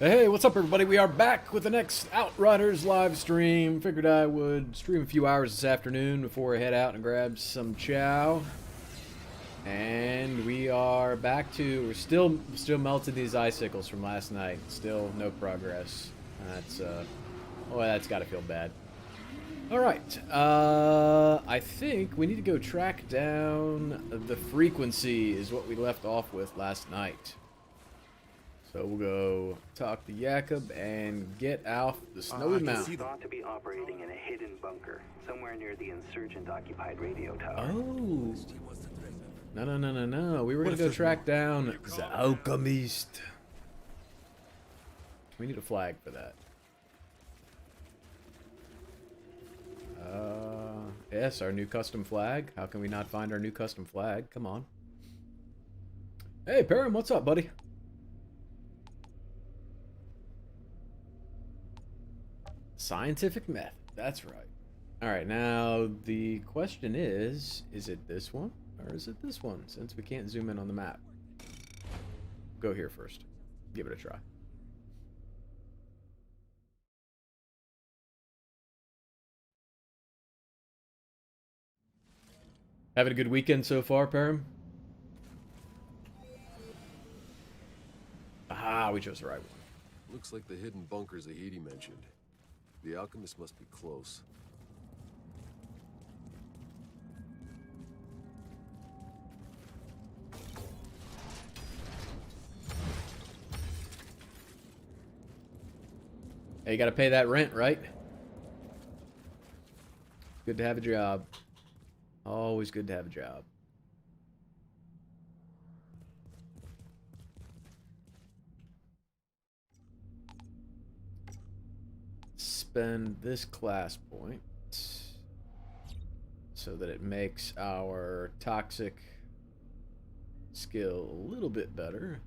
Hey, what's up, everybody? We are back with the next Outriders live stream. Figured I would stream a few hours this afternoon before I head out and grab some chow. And we are back to we're still melting these icicles from last night. Still no progress. That's that's got to feel bad. All right. I think we need to go track down the frequency. Is what we left off with last night. So we'll go talk to Jakob and get off the snowy mountain. Thought to be operating in a hidden bunker somewhere near the insurgent-occupied radio tower. Oh. No. We were going to go track down the Alchemist. We need a flag for that. Yes, our new custom flag. How can we not find our new custom flag? Come on. Hey, Perrin, what's up, buddy? Scientific method. That's right. Alright, now the question is it this one or is it this one, since we can't zoom in on the map? Go here first. Give it a try. Having a good weekend so far, Perrin? Ah, we chose the right one. Looks like the hidden bunker Zahidi mentioned. The alchemist must be close. Hey, you gotta pay that rent, right? Good to have a job. Always good to have a job. Spend this class point so that it makes our toxic skill a little bit better.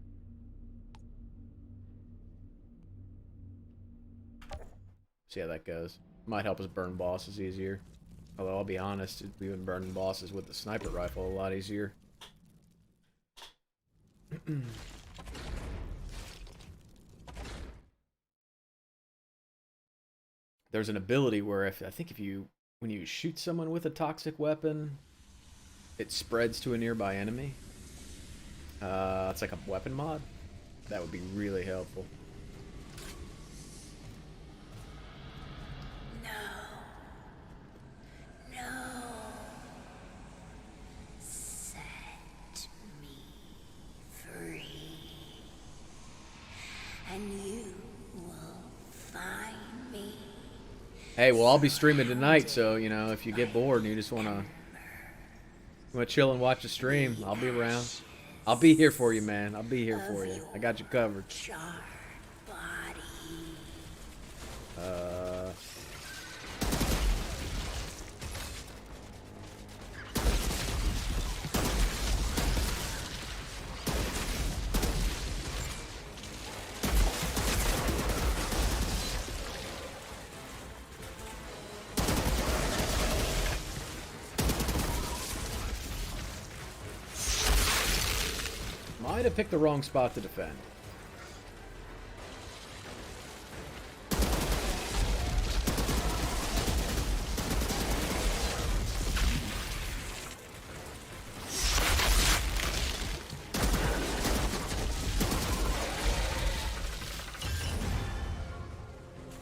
See how that goes. Might help us burn bosses easier. Although I'll be honest, we've been burning bosses with the sniper rifle a lot easier. There's an ability where when you shoot someone with a toxic weapon, it spreads to a nearby enemy. It's like a weapon mod. That would be really helpful. Hey, well, I'll be streaming tonight, so, you know, if you get bored and you just want to chill and watch the stream, I'll be around. I'll be here for you, man. I'll be here for you. I got you covered. Might have picked the wrong spot to defend.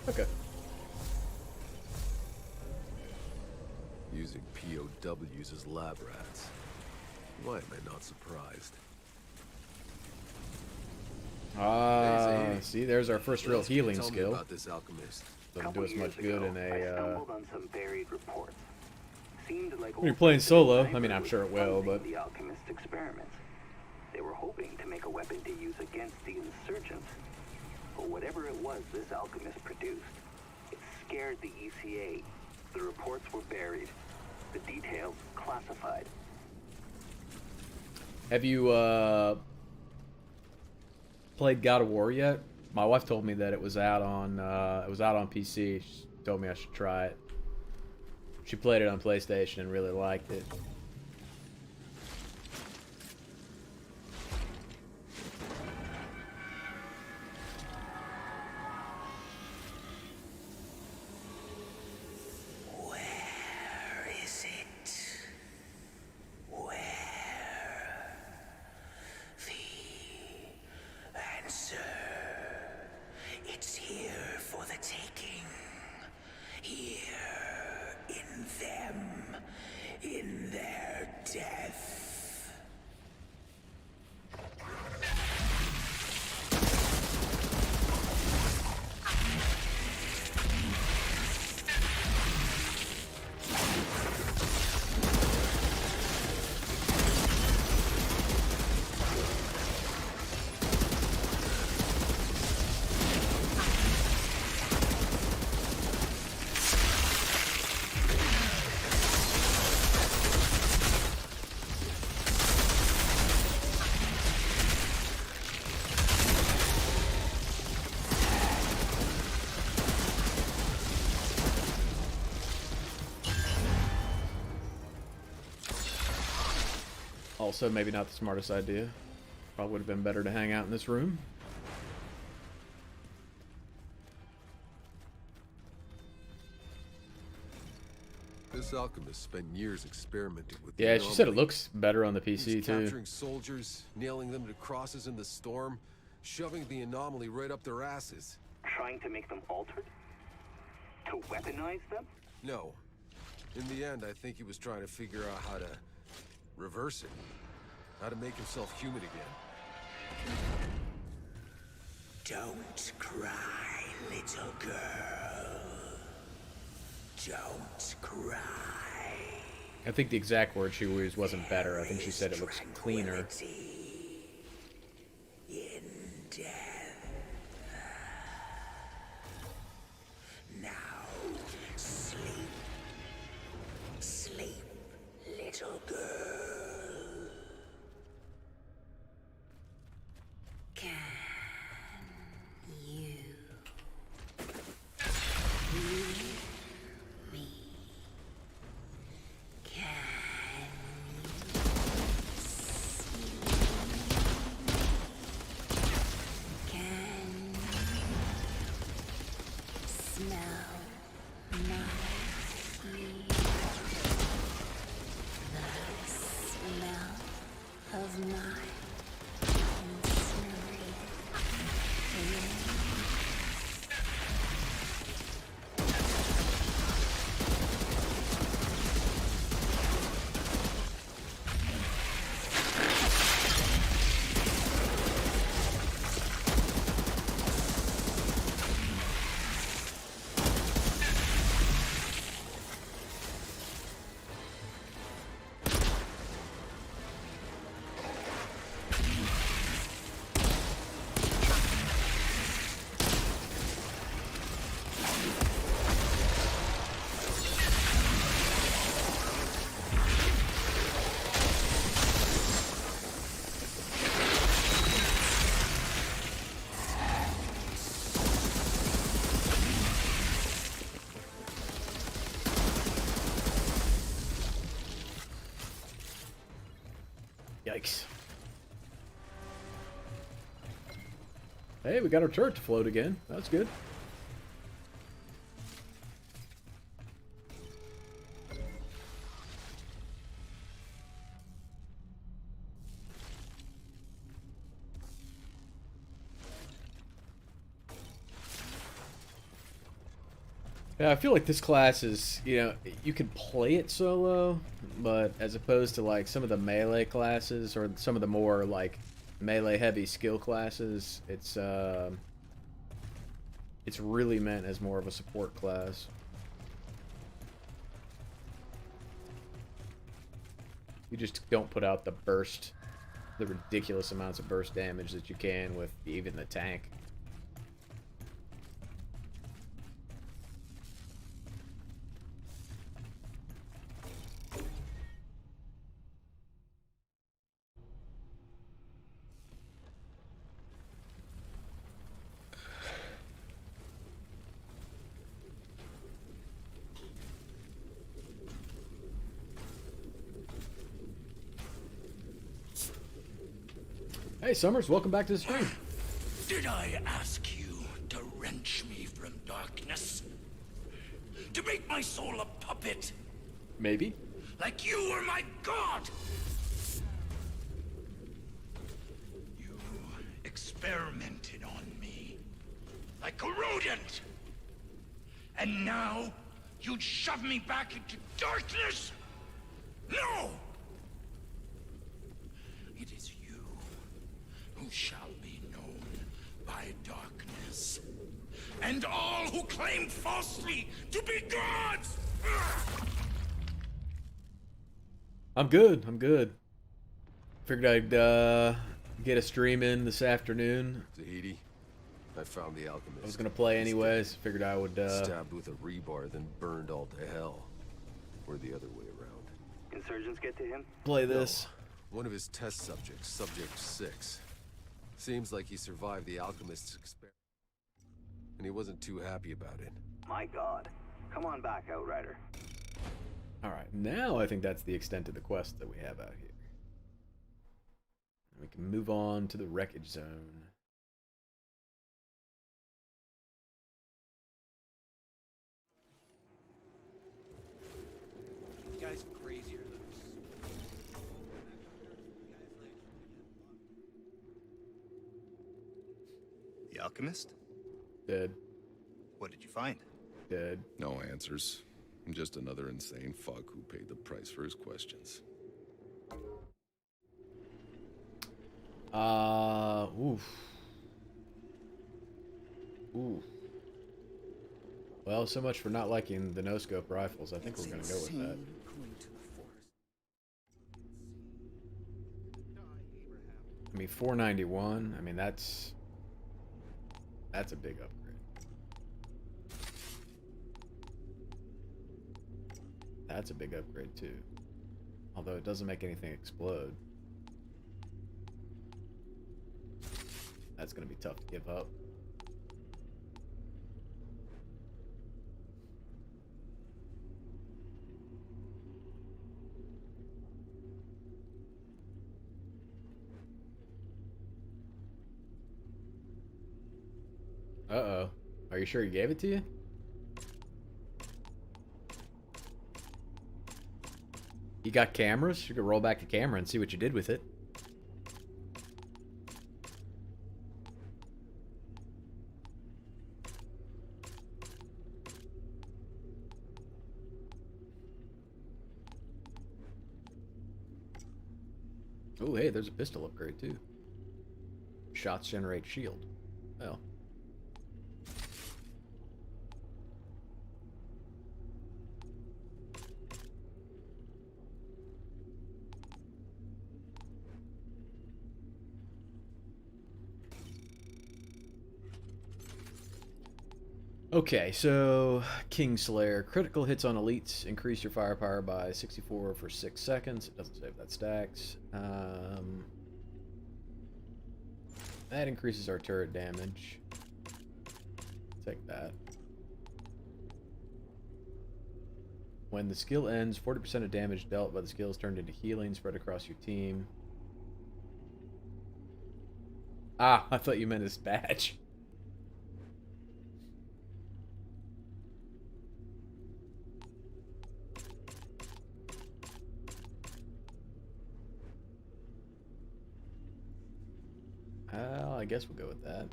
Okay. Using POWs as lab rats. Why am I not surprised? See, there's our first real healing skill. About this alchemist. Doesn't do us much good in a. On some buried reports. Seemed like when you're playing solo, I mean, I'm sure it will, but. The alchemist experiments. They were hoping to make a weapon to use against the insurgents. But whatever it was this alchemist produced, it scared the ECA. The reports were buried. The details classified. Have you played God of War yet? My wife told me that it was out on PC. She told me I should try it. She played it on PlayStation and really liked it. Also, maybe not the smartest idea. Probably would have been better to hang out in this room. This alchemist spent years experimenting with. Yeah, she said it looks better on the PC too. Capturing soldiers, nailing them to crosses in the storm, shoving the anomaly right up their asses. Trying to make them altered? To weaponize them? No. In the end, I think he was trying to figure out how to reverse it. How to make himself human again. Don't cry, little girl. Don't cry. I think the exact word she used wasn't better. I think she said it looks cleaner. In death. Now, sleep. Sleep, little girl. Can you hear me? Can Yikes. Hey, we got our turret to float again. That's good. Yeah, I feel like this class is, you know, you can play it solo, but as opposed to like some of the melee classes or some of the more like melee heavy skill classes, it's really meant as more of a support class. You just don't put out the ridiculous amounts of burst damage that you can with even the tank. Hey Summers, welcome back to the stream. Did I ask you to wrench me from darkness? To make my soul a puppet? Maybe. Like you were my god? You experimented on me. Like a rodent. And now, you'd shove me back into darkness? No! It is you who shall be known by darkness. And all who claim falsely to be gods! I'm good. I'm good. Figured I'd get a stream in this afternoon. Tahiti, I found the alchemist. I was gonna play anyways. Figured I would stabbed with a rebar, then burned all to hell. Or the other way around. Insurgents get to him? play this. No, one of his test subjects, Subject 6. Seems like he survived the alchemist's experiment. And he wasn't too happy about it. My god. Come on back, Outrider. Alright, now I think that's the extent of the quest that we have out here. We can move on to the wreckage zone. Guy's crazier than The alchemist? Dead. What did you find? Dead. No answers. Just another insane fuck who paid the price for his questions. Oof. Ooh. Well, so much for not liking the no-scope rifles. I think we're gonna go with that. I mean, 491. I mean, that's a big upgrade. That's a big upgrade too. Although it doesn't make anything explode. That's gonna be tough to give up. Uh-oh. Are you sure he gave it to you? You got cameras? You could roll back the camera and see what you did with it. Oh, hey, there's a pistol upgrade too. Shots generate shield. Well. Okay, so Kingslayer. Critical hits on elites increase your firepower by 64 for 6 seconds. It doesn't say if that stacks. That increases our turret damage. Take that. When the skill ends, 40% of damage dealt by the skill is turned into healing spread across your team. Ah, I thought you meant his badge. Well, I guess we'll go with that.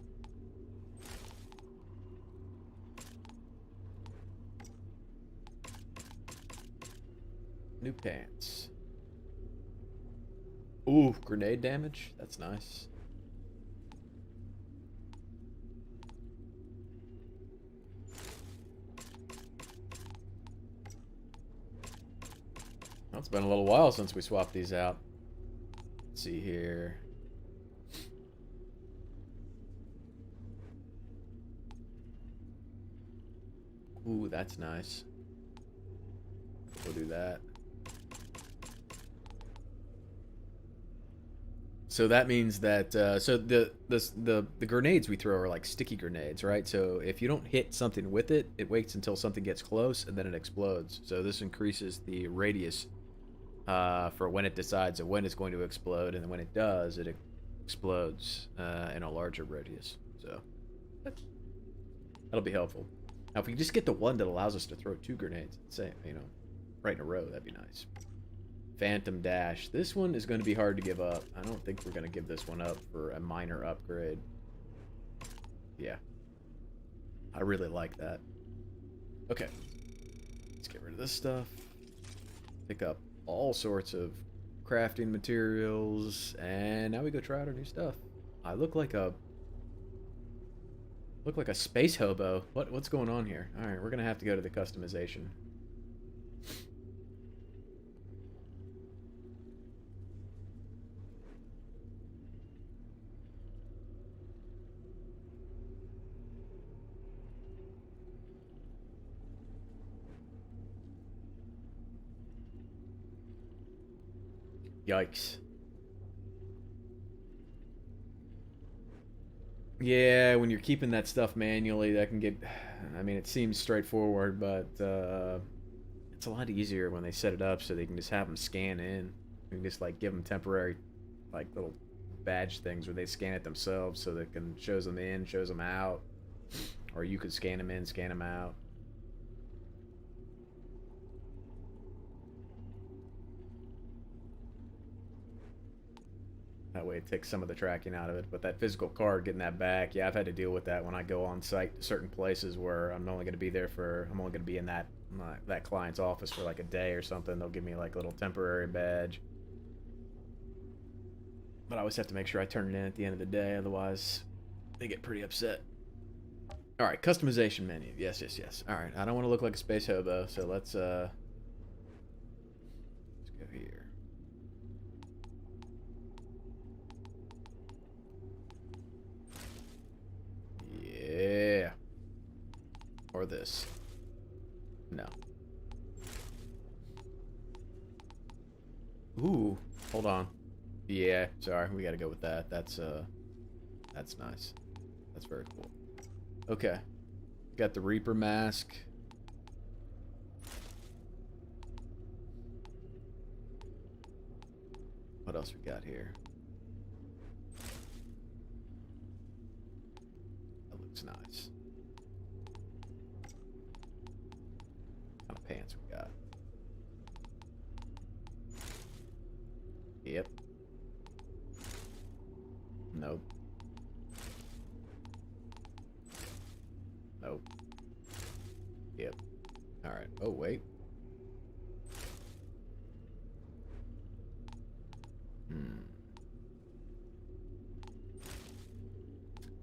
New pants. Ooh, grenade damage? That's nice. Well, it's been a little while since we swapped these out. Let's see here. Ooh, that's nice. We'll do that. So that means that so the grenades we throw are like sticky grenades, right? So if you don't hit something with it, it waits until something gets close and then it explodes. So this increases the radius for when it decides when it's going to explode, and then when it does, it explodes in a larger radius. So that'll be helpful. Now, if we just get the one that allows us to throw 2 grenades, say, you know, right in a row, that'd be nice. Phantom Dash. This one is going to be hard to give up. I don't think we're going to give this one up for a minor upgrade. Yeah. I really like that. Okay. Let's get rid of this stuff. Pick up all sorts of crafting materials. And now we go try out our new stuff. I look like a space hobo. What's going on here? All right, we're gonna have to go to the customization. Yikes. Yeah, when you're keeping that stuff manually, that can get... I mean, it seems straightforward, but it's a lot easier when they set it up so they can just have them scan in. You can just, like, give them temporary, like, little badge things where they scan it themselves so that can shows them in, shows them out, or you could scan them in, scan them out. That way it takes some of the tracking out of it. But that physical card, getting that back, yeah, I've had to deal with that when I go on site to certain places where I'm only going to be there for, I'm only going to be in that client's office for like a day or something. They'll give me like a little temporary badge. But I always have to make sure I turn it in at the end of the day, otherwise they get pretty upset. Alright, customization menu. Yes, yes, yes. Alright, I don't want to look like a space hobo, so let's go here. Yeah. Or this. No. Ooh, hold on. Yeah, sorry, we gotta go with that. That's nice. That's very cool. Okay. Got the Reaper mask. What else we got here? That looks nice. What kind of pants we got? Yep. Nope. Nope. Yep. Alright. Oh, wait.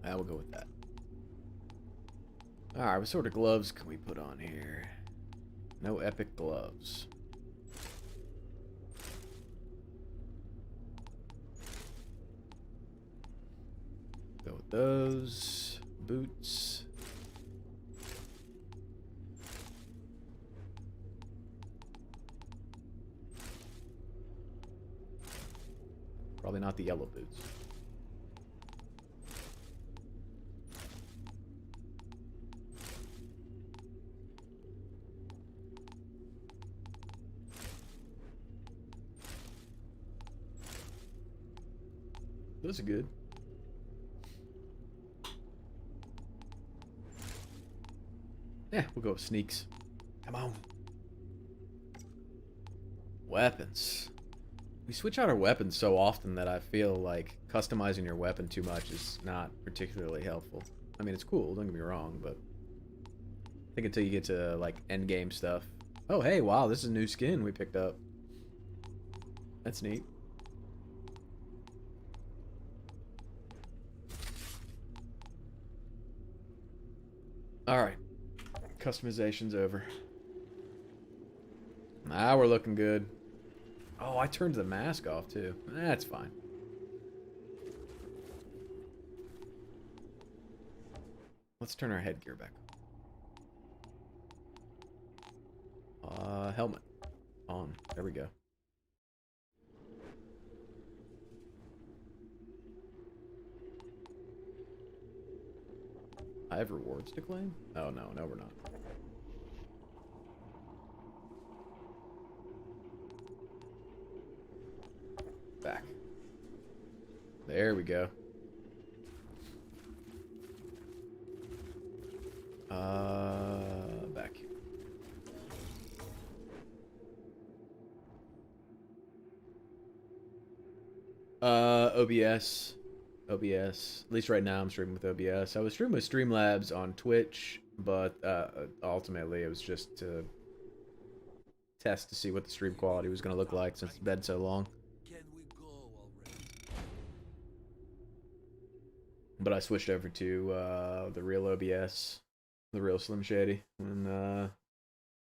I will go with that. Alright, what sort of gloves can we put on here? No epic gloves. Go with those. Boots. Probably not the yellow boots. Those are good. Yeah, we'll go with sneaks. Come on. Weapons. We switch out our weapons so often that I feel like customizing your weapon too much is not particularly helpful. I mean, it's cool, don't get me wrong, but I think until you get to, like, end game stuff. Oh, hey, wow, this is a new skin we picked up. That's neat. Alright. Customization's over. Now we're looking good. Oh, I turned the mask off too. That's fine. Let's turn our headgear back on. Helmet. On. There we go. I have rewards to claim? Oh, no, we're not. Back. There we go. Back here. OBS. OBS. At least right now I'm streaming with OBS. I was streaming with Streamlabs on Twitch, but ultimately it was just to test to see what the stream quality was going to look like since it's been so long. But I switched over to the real OBS, the real Slim Shady, and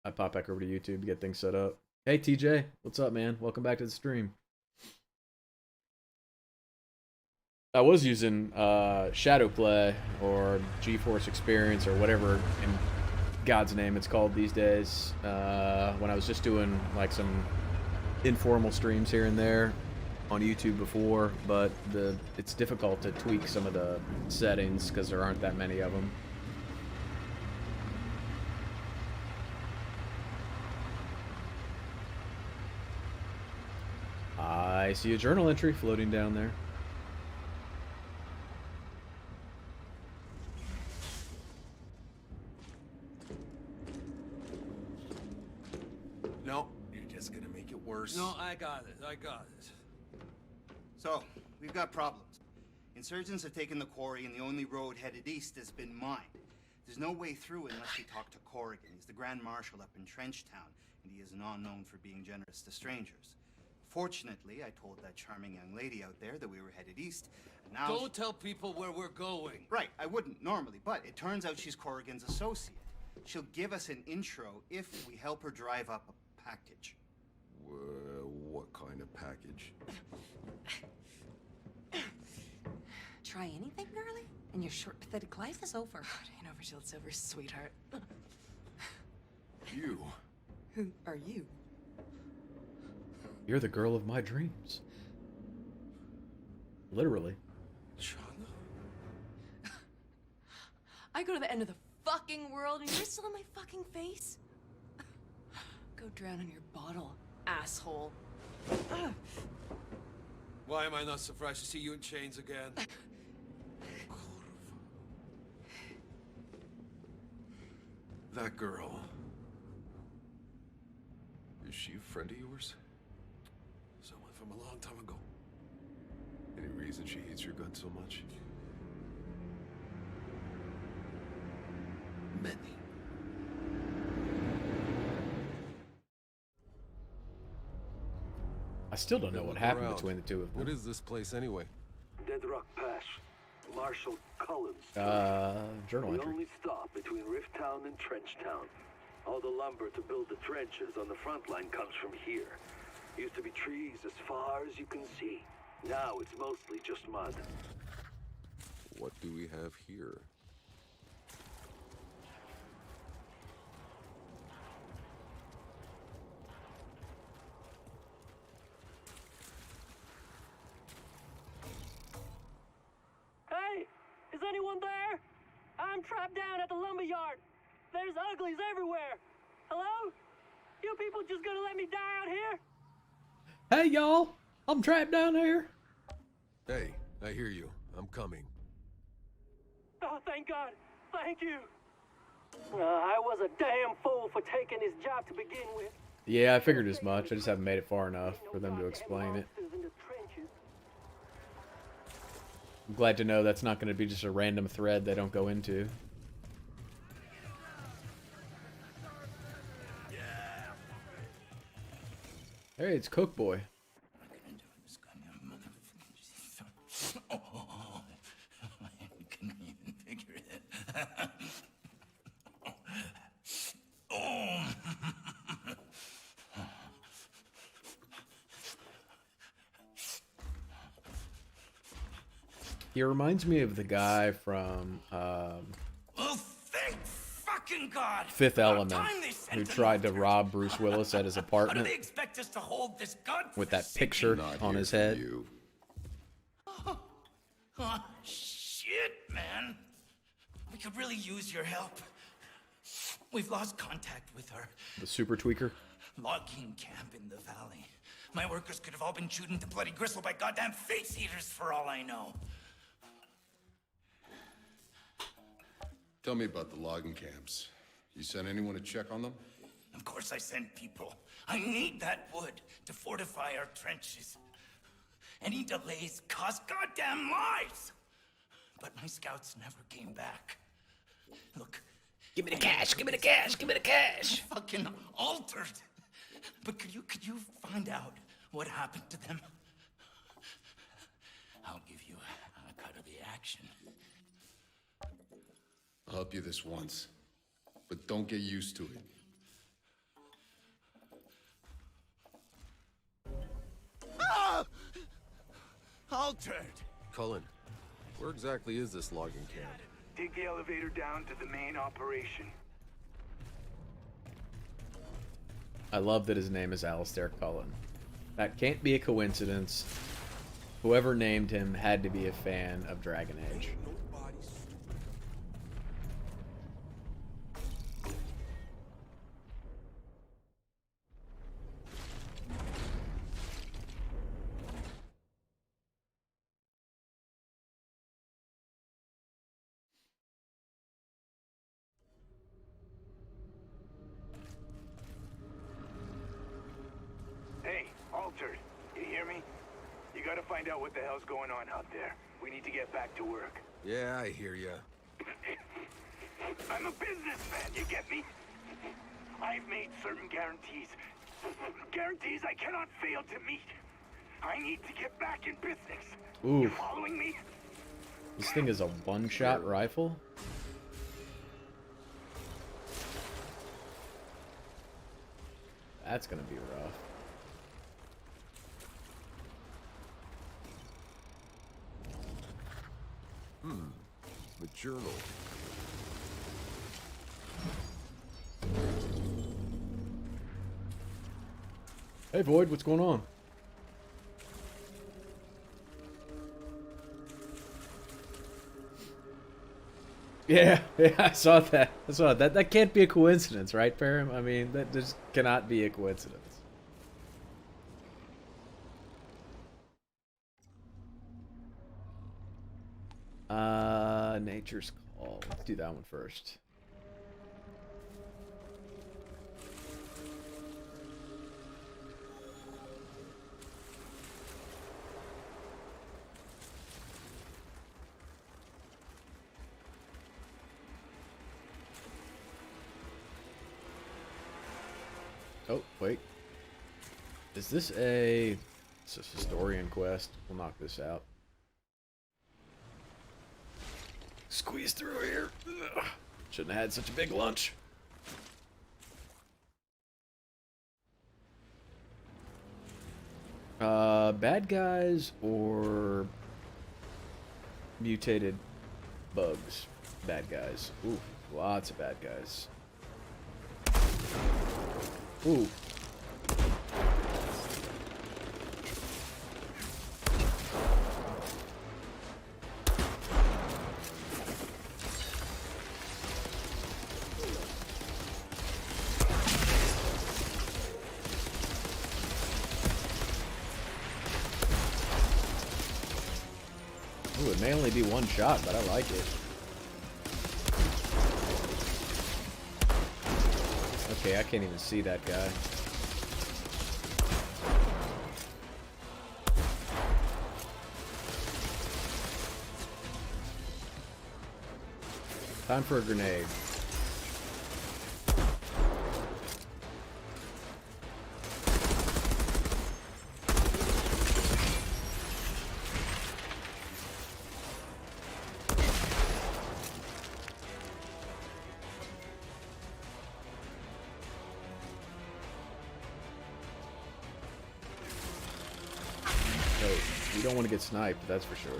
I pop back over to YouTube to get things set up. Hey TJ, what's up, man? Welcome back to the stream. I was using Shadowplay or GeForce Experience or whatever in God's name it's called these days when I was just doing like some informal streams here and there on YouTube before, but it's difficult to tweak some of the settings because there aren't that many of them. I see a journal entry floating down there. No, you're just gonna make it worse. No, I got it. I got it. So, we've got problems. Insurgents have taken the quarry, and the only road headed east has been mined. There's no way through unless we talk to Corrigan. He's the Grand Marshal up in Trenchtown, and he is not known for being generous to strangers. Fortunately, I told that charming young lady out there that we were headed east, and now... Don't tell people where we're going. Right, I wouldn't normally, but it turns out she's Corrigan's associate. She'll give us an intro if we help her drive up a package. What kind of package? Try anything, girly, and your short, pathetic life is over. Ain't over till it's over, sweetheart. You. Who are you? You're the girl of my dreams. Literally. Shauna? I go to the end of the fucking world and you're still in my fucking face? Go drown in your bottle, asshole. Why am I not surprised to see you in chains again? That girl. Is she a friend of yours? Someone from a long time ago. Any reason she hates your gun so much? Many. I still don't know Hey, what look happened around. between the two of What them. is this place anyway? Deadrock Pass. Marshal Cullen's. Journal The entry. only stop between Rifttown and Trenchtown. All the lumber to build the trenches on the front line comes from here. Used to be trees as far as you can see. Now it's mostly just mud. What do we have here? Hey, is anyone there? I'm trapped down at the lumberyard. There's uglies everywhere. Hello? You people just gonna let me die out here? Hey, y'all! I'm trapped down here. Hey, I hear you. I'm coming. Oh, thank God. Thank you. I was a damn fool for taking this job to begin with. Yeah, I figured as much. I just haven't made it far enough for them to explain it. Monsters in the trenches. I'm glad to know that's not going to be just a random thread they don't go into. Hey, it's Cook Boy. Couldn't even figure it. He reminds me of the guy from Well, thank fucking God. Fifth About Element, time they who sent an tried to Ultra. rob Bruce Willis at his How do apartment they expect us to hold this gun with that picture Not on here his for head. You. Oh, shit, man. We could really use your help. We've lost contact with her. The super tweaker. Logging camp in the valley. My workers could have all been chewed into bloody gristle by goddamn face eaters for all I know. Tell me about the logging camps. You sent anyone to check on them? Of course I sent people. I need that wood to fortify our trenches. Any delays cost goddamn lives. But my scouts never came back. Look. Give me the cash, give me the cash, give me the cash. Fucking altered. But could you find out what happened to them? I'll give you a cut of the action. I'll help you this once, but don't get used to it. Ah! Altered. Cullen, where exactly is this logging camp? Take the elevator down to the main operation. I love that his name is Alistair Cullen. That can't be a coincidence. Whoever named him had to be a fan of Dragon Age. find out what the hell's going on out there. We need to get back to work. Yeah, I hear ya. I'm a businessman, you get me? I've made certain guarantees. Guarantees I cannot fail to meet. I need to get back in business. Ooh. You following me? This thing is a one-shot rifle? That's gonna be rough. The journal. Hey Void, what's going on? Yeah, I saw that. I saw that. That can't be a coincidence, right, Param? I mean, that just cannot be a coincidence. Nature's Call. Let's do that one first. Oh, wait. Is this a... It's a historian quest. We'll knock this out. Squeeze through here. Ugh. Shouldn't have had such a big lunch. Bad guys or mutated bugs? Bad guys. Ooh, lots of bad guys. Ooh. Ooh, it may only be one shot, but I like it. Okay, I can't even see that guy. Time for a grenade. You don't want to get sniped, that's for sure.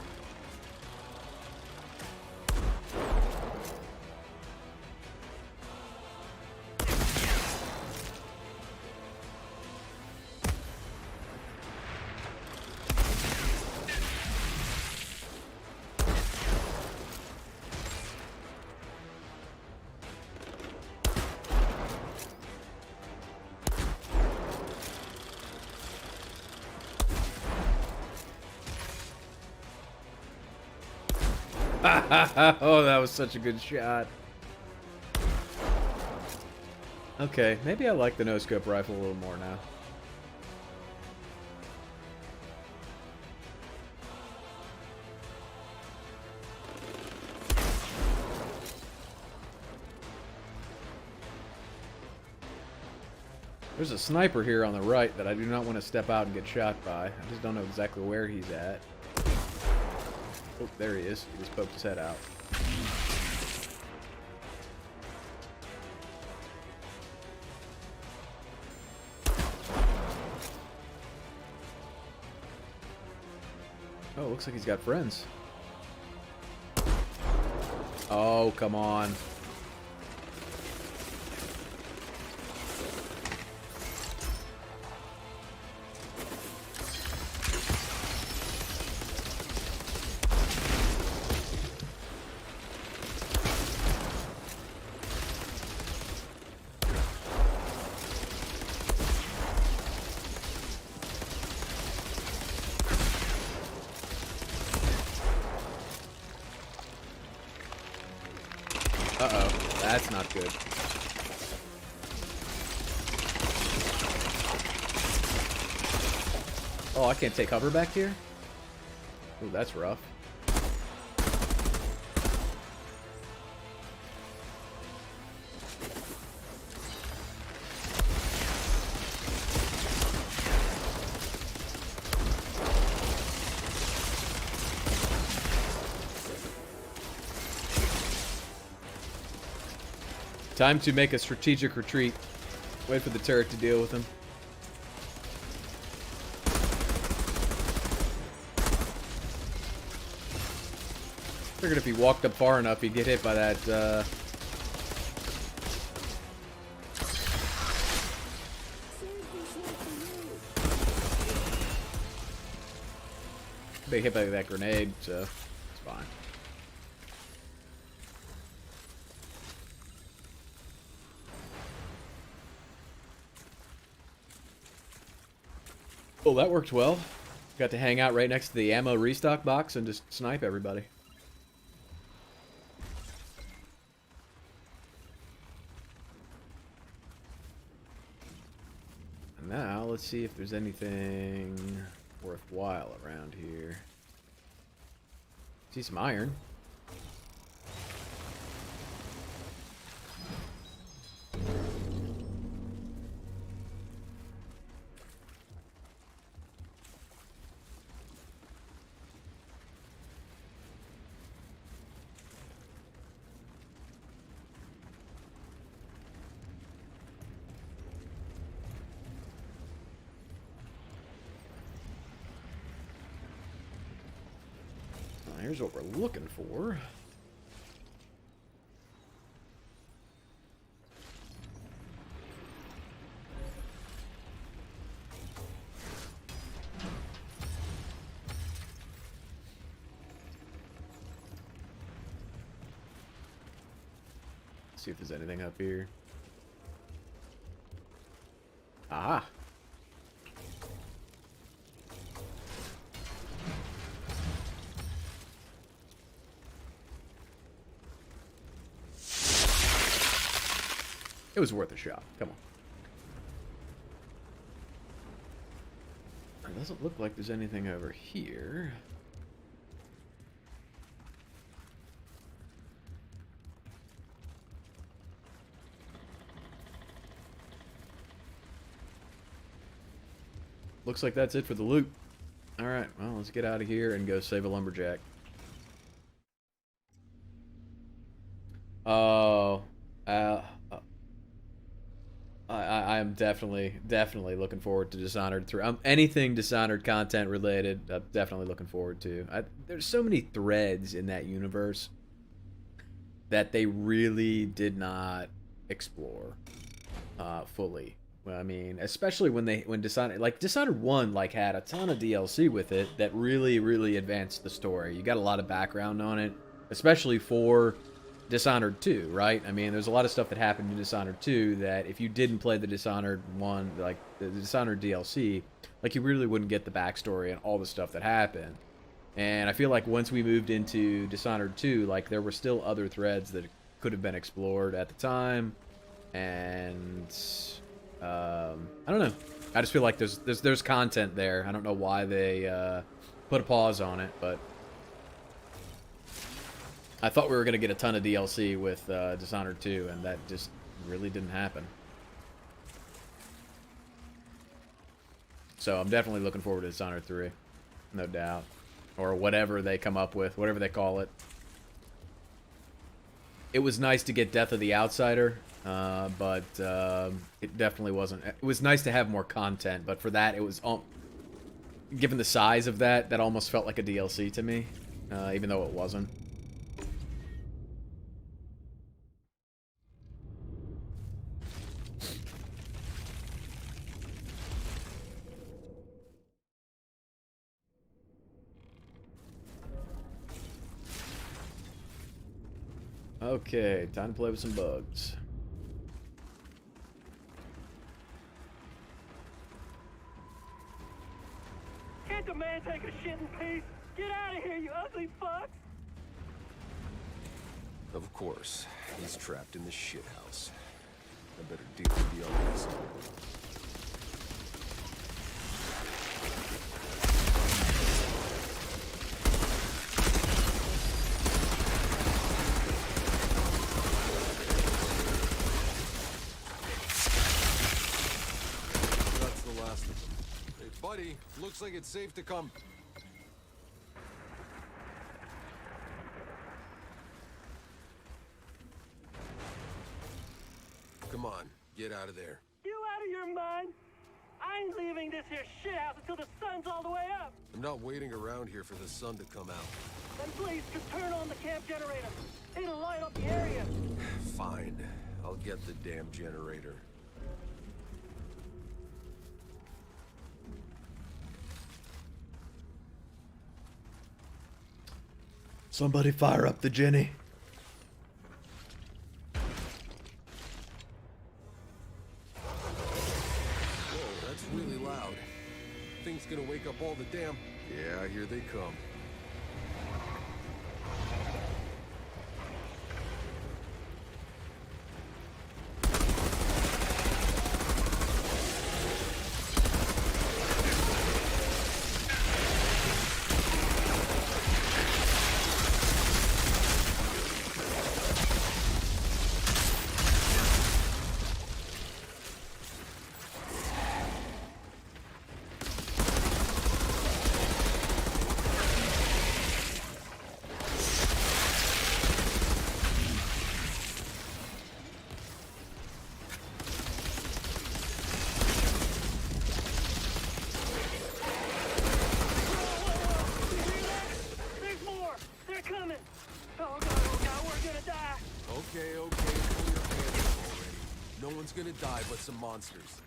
Oh, that was such a good shot. Okay, maybe I like the no-scope rifle a little more now. There's a sniper here on the right that I do not want to step out and get shot by. I just don't know exactly where he's at. Oh, there he is. He just poked his head out. Oh, looks like he's got friends. Oh, come on. Uh-oh, that's not good. Oh, I can't take cover back here? Ooh, that's rough. Time to make a strategic retreat. Wait for the turret to deal with him. Figured if he walked up far enough, he'd get hit by that, Big hit by that grenade, so it's fine. Well, that worked well. Got to hang out right next to the ammo restock box and just snipe everybody. And now, let's see if there's anything worthwhile around here. See some iron. Here's what we're looking for. See if there's anything up here. Ah. It was worth a shot. Come on. It doesn't look like there's anything over here. Looks like that's it for the loot. Alright, well, let's get out of here and go save a lumberjack. Oh, I am definitely looking forward to Dishonored 3. Anything Dishonored content related, I'm definitely looking forward to. There's so many threads in that universe that they really did not explore fully. Well, I mean, especially when Dishonored 1 had a ton of DLC with it that really advanced the story. You got a lot of background on it, especially for Dishonored 2, right? I mean, there's a lot of stuff that happened in Dishonored 2 that if you didn't play the Dishonored 1, like the Dishonored DLC, you really wouldn't get the backstory and all the stuff that happened. And I feel like once we moved into Dishonored 2, there were still other threads that could have been explored at the time. And I don't know. I just feel like there's content there. I don't know why they put a pause on it, but I thought we were going to get a ton of DLC with Dishonored 2, and that just really didn't happen. So I'm definitely looking forward to Dishonored 3, no doubt. Or whatever they come up with, whatever they call it. It was nice to get Death of the Outsider, but it definitely wasn't. It was nice to have more content, but for that, it was... given the size of that almost felt like a DLC to me, even though it wasn't. Okay, time to play with some bugs. Can't the man take a shit in peace? Get out of here, you ugly fucks! Of course. He's trapped in the shithouse. I better deal with the others. Looks like it's safe to come. Come on, get out of there. You out of your mind? I ain't leaving this here shithouse until the sun's all the way up. I'm not waiting around here for the sun to come out. Then please just turn on the camp generator. It'll light up the area. Fine. I'll get the damn generator. Somebody fire up the Jenny. Whoa, that's really loud. Thing's gonna wake up all the damn... Yeah, here they come. Okay, pull your pants up already. No one's gonna die but some monsters.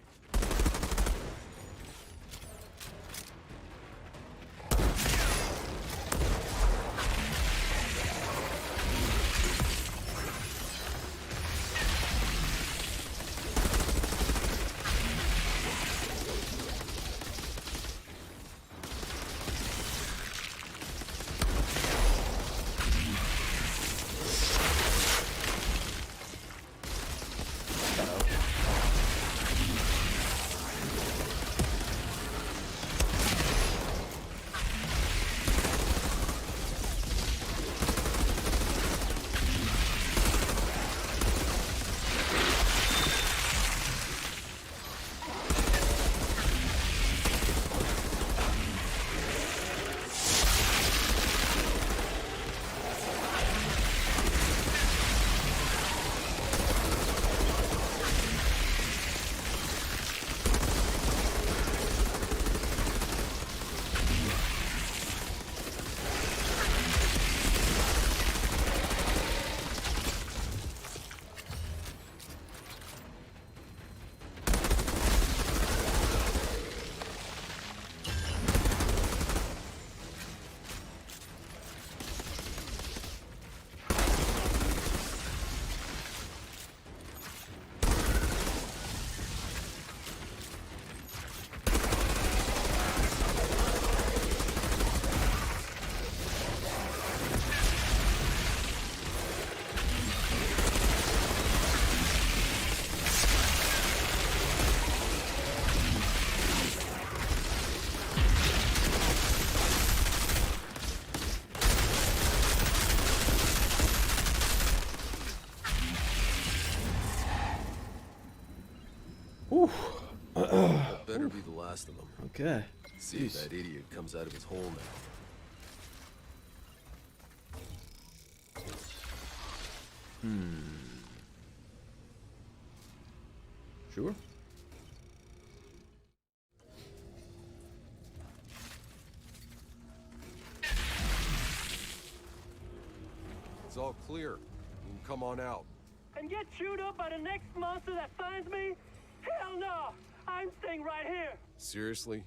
That better be the last of them. Okay. See if that idiot comes out of his hole now. Sure. It's all clear. You can come on out. And get chewed up by the next monster that finds me? Hell no! I'm staying right here. Seriously?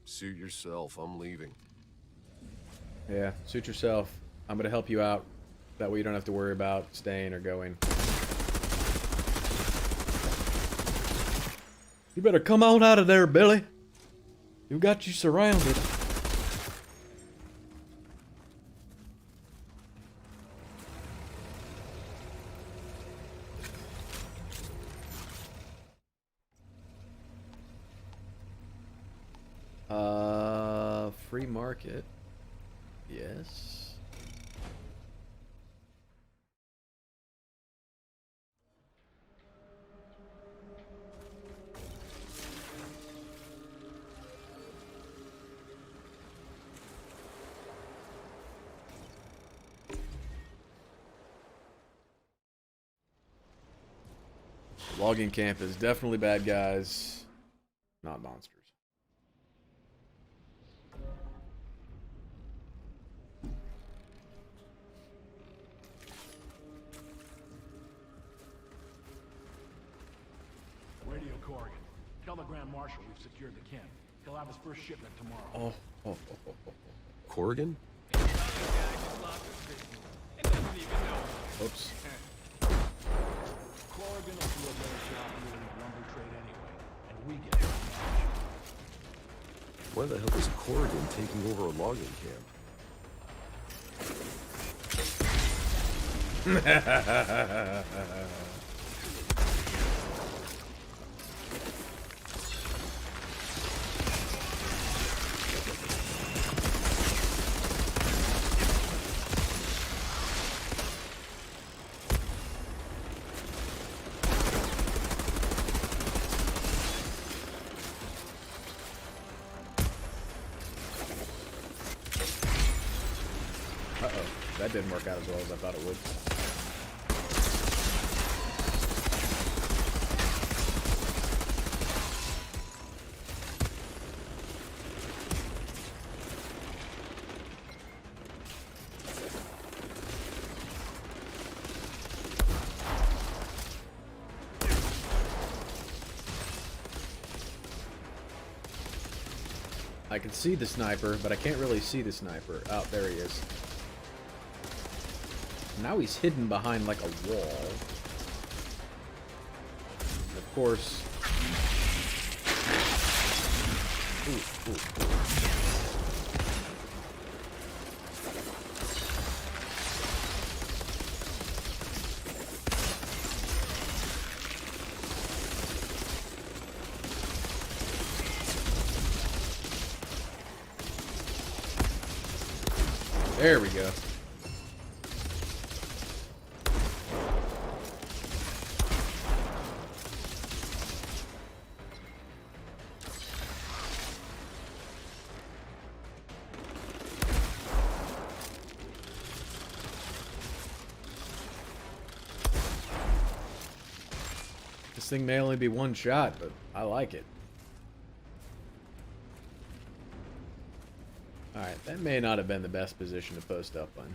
Suit yourself. I'm leaving. Yeah, suit yourself. I'm gonna help you out. That way you don't have to worry about staying or going. You better come on out of there, Billy. We've got you surrounded. Free market. Yes. Logging camp is definitely bad guys, not monsters. Radio Corrigan. Tell the Grand Marshal we've secured the camp. He'll have his first shipment tomorrow. Corrigan? Oops. Corrigan will do a better job ruling the lumber trade anyway, and we get it. Why the hell is Corrigan taking over a logging camp? Uh-oh. That didn't work out as well as I thought it would. I can see the sniper, but I can't really see the sniper. Oh, there he is. Now he's hidden behind like a wall. Of course. Ooh, ooh, ooh. There we go. This thing may only be one shot, but I like it. Alright, that may not have been the best position to post up on.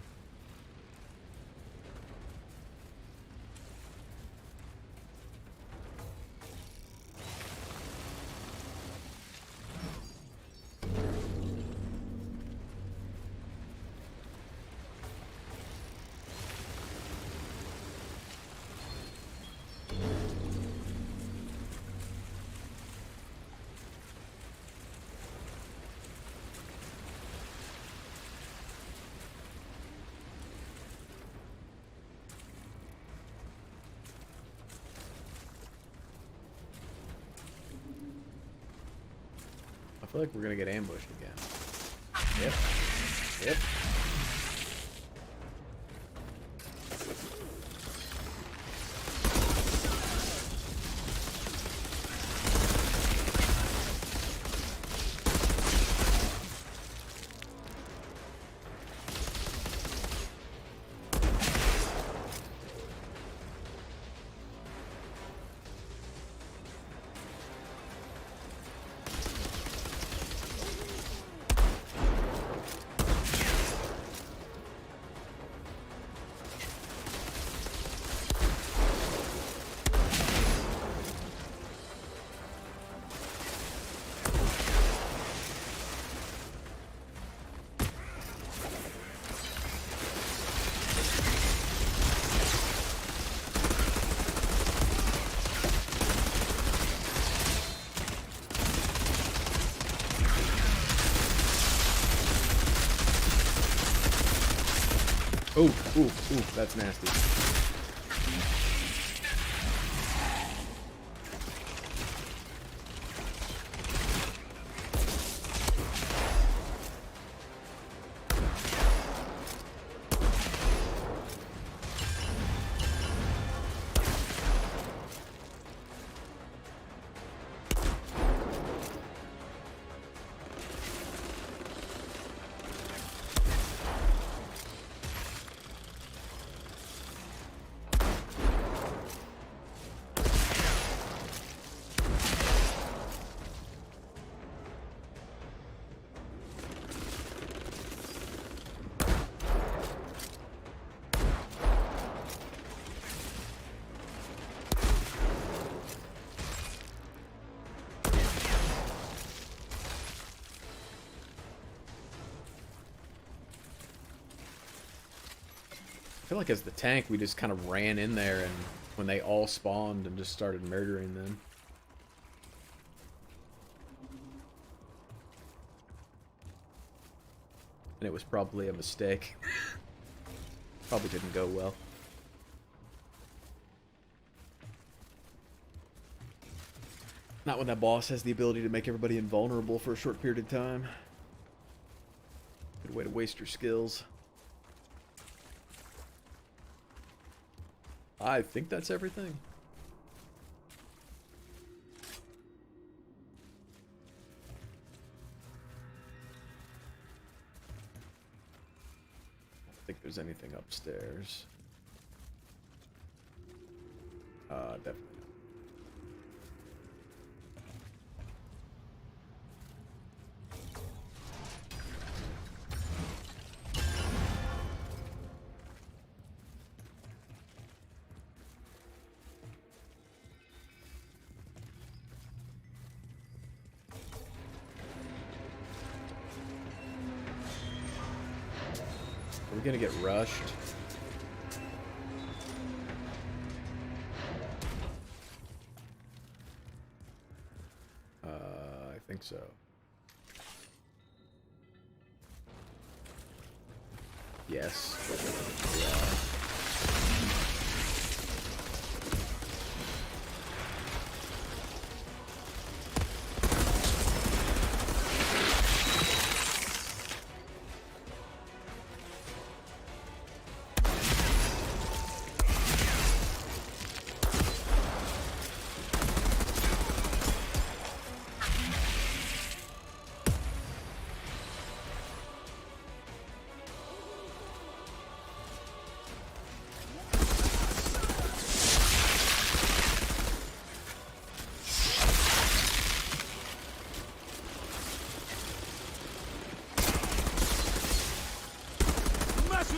I feel like we're gonna get ambushed again. Yep. Yep. Ooh, ooh, ooh, that's nasty. feel like as the tank, we just kind of ran in there and when they all spawned and just started murdering them. And it was probably a mistake. Probably didn't go well. Not when that boss has the ability to make everybody invulnerable for a short period of time. Good way to waste your skills. I think that's everything. I don't think there's anything upstairs. Definitely. Are we gonna get rushed? I think so. Yes. We are.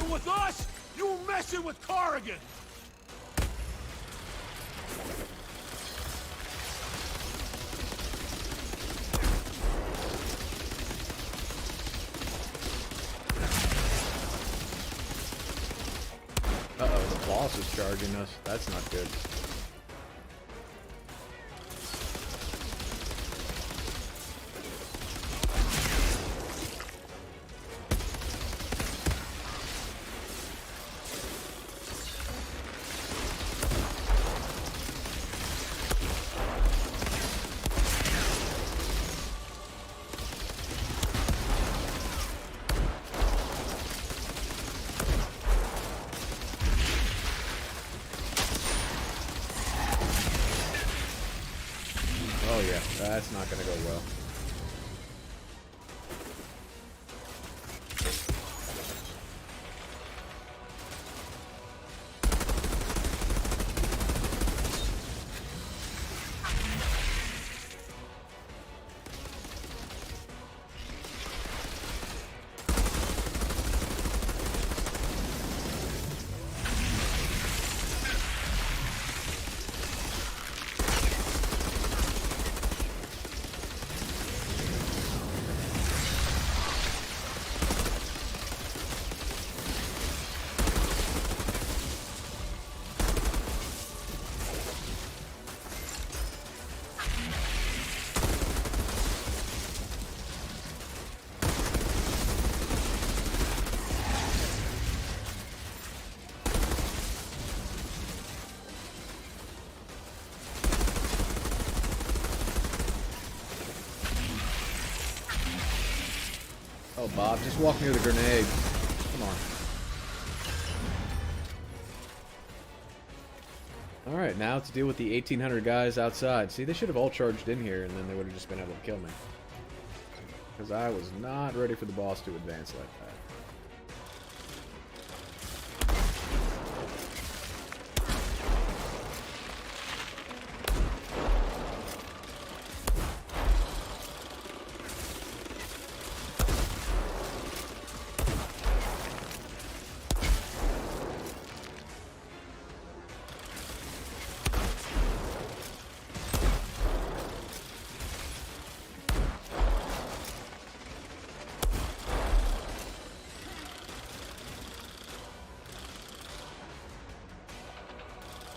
With us, you messing with Corrigan! Uh-oh, the boss is charging us. That's not good. Oh yeah, that's not gonna go well. Oh, Bob, just walk near the grenade. Come on. Alright, now to deal with the 1,800 guys outside. See, they should have all charged in here, and then they would have just been able to kill me. Because I was not ready for the boss to advance like that.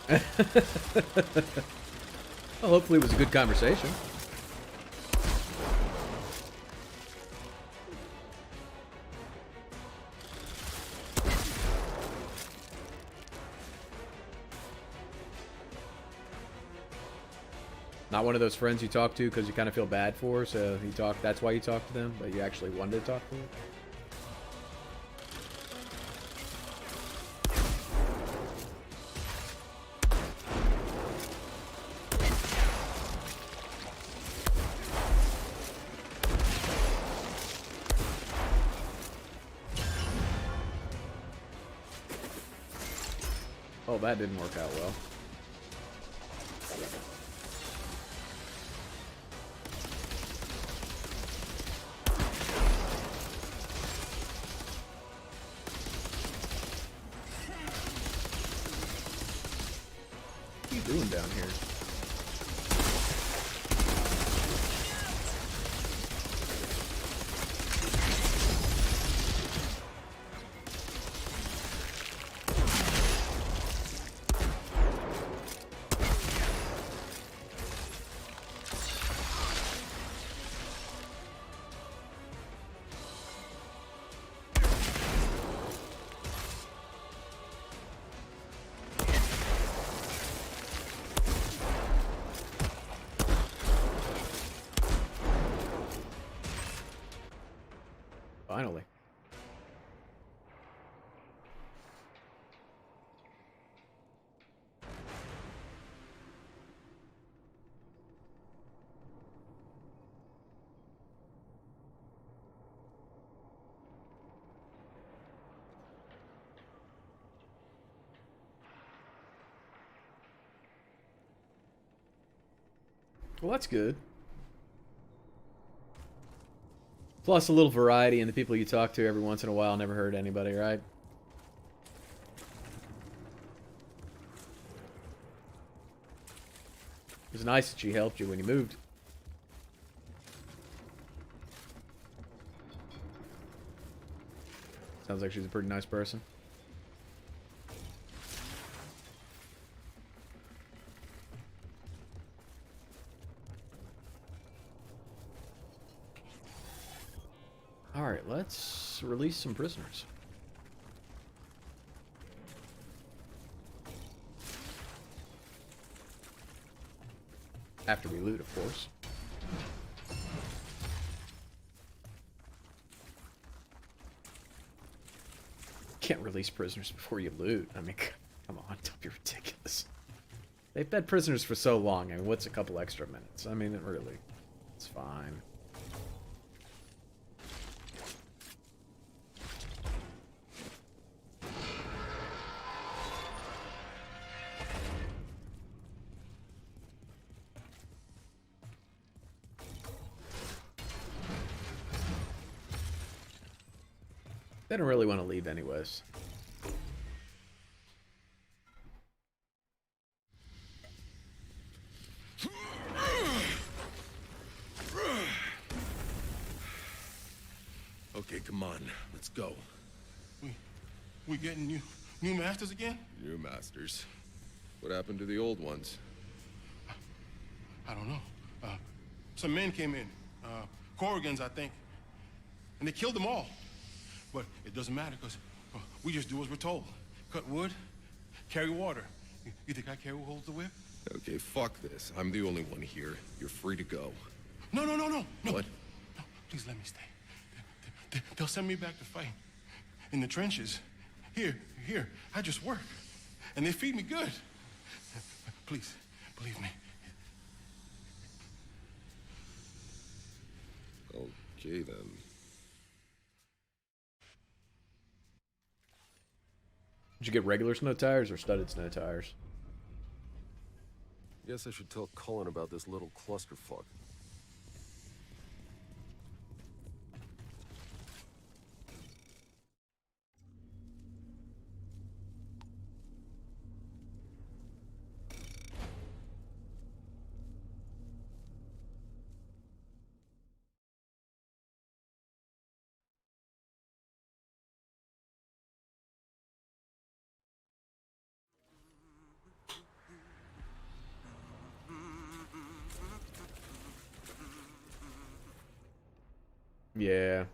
Well, hopefully it was a good conversation. Not one of those friends you talk to because you kind of feel bad for, so that's why you talk to them, but you actually wanted to talk to them. Oh, that didn't work out well. What are you doing down here? Finally. Well, that's good. Plus a little variety in the people you talk to every once in a while. Never hurt anybody, right? It was nice that she helped you when you moved. Sounds like she's a pretty nice person. Alright, let's release some prisoners. After we loot, of course. Can't release prisoners before you loot. I mean, come on, don't be ridiculous. They've been prisoners for so long. I mean, what's a couple extra minutes? I mean, really, it's fine. They don't really want to leave anyways. Okay, come on. Let's go. We getting new masters again? New masters. What happened to the old ones? I don't know. Some men came in. Corrigans, I think. And they killed them all. But it doesn't matter, because we just do as we're told. Cut wood, carry water. You think I care who holds the whip? Okay, fuck this. I'm the only one here. You're free to go. No. What? No, please let me stay. They'll send me back to fight. In the trenches. Here. I just work. And they feed me good. Please, believe me. Okay, then. Did you get regular snow tires or studded snow tires? Guess I should tell Cullen about this little clusterfuck. Yeah.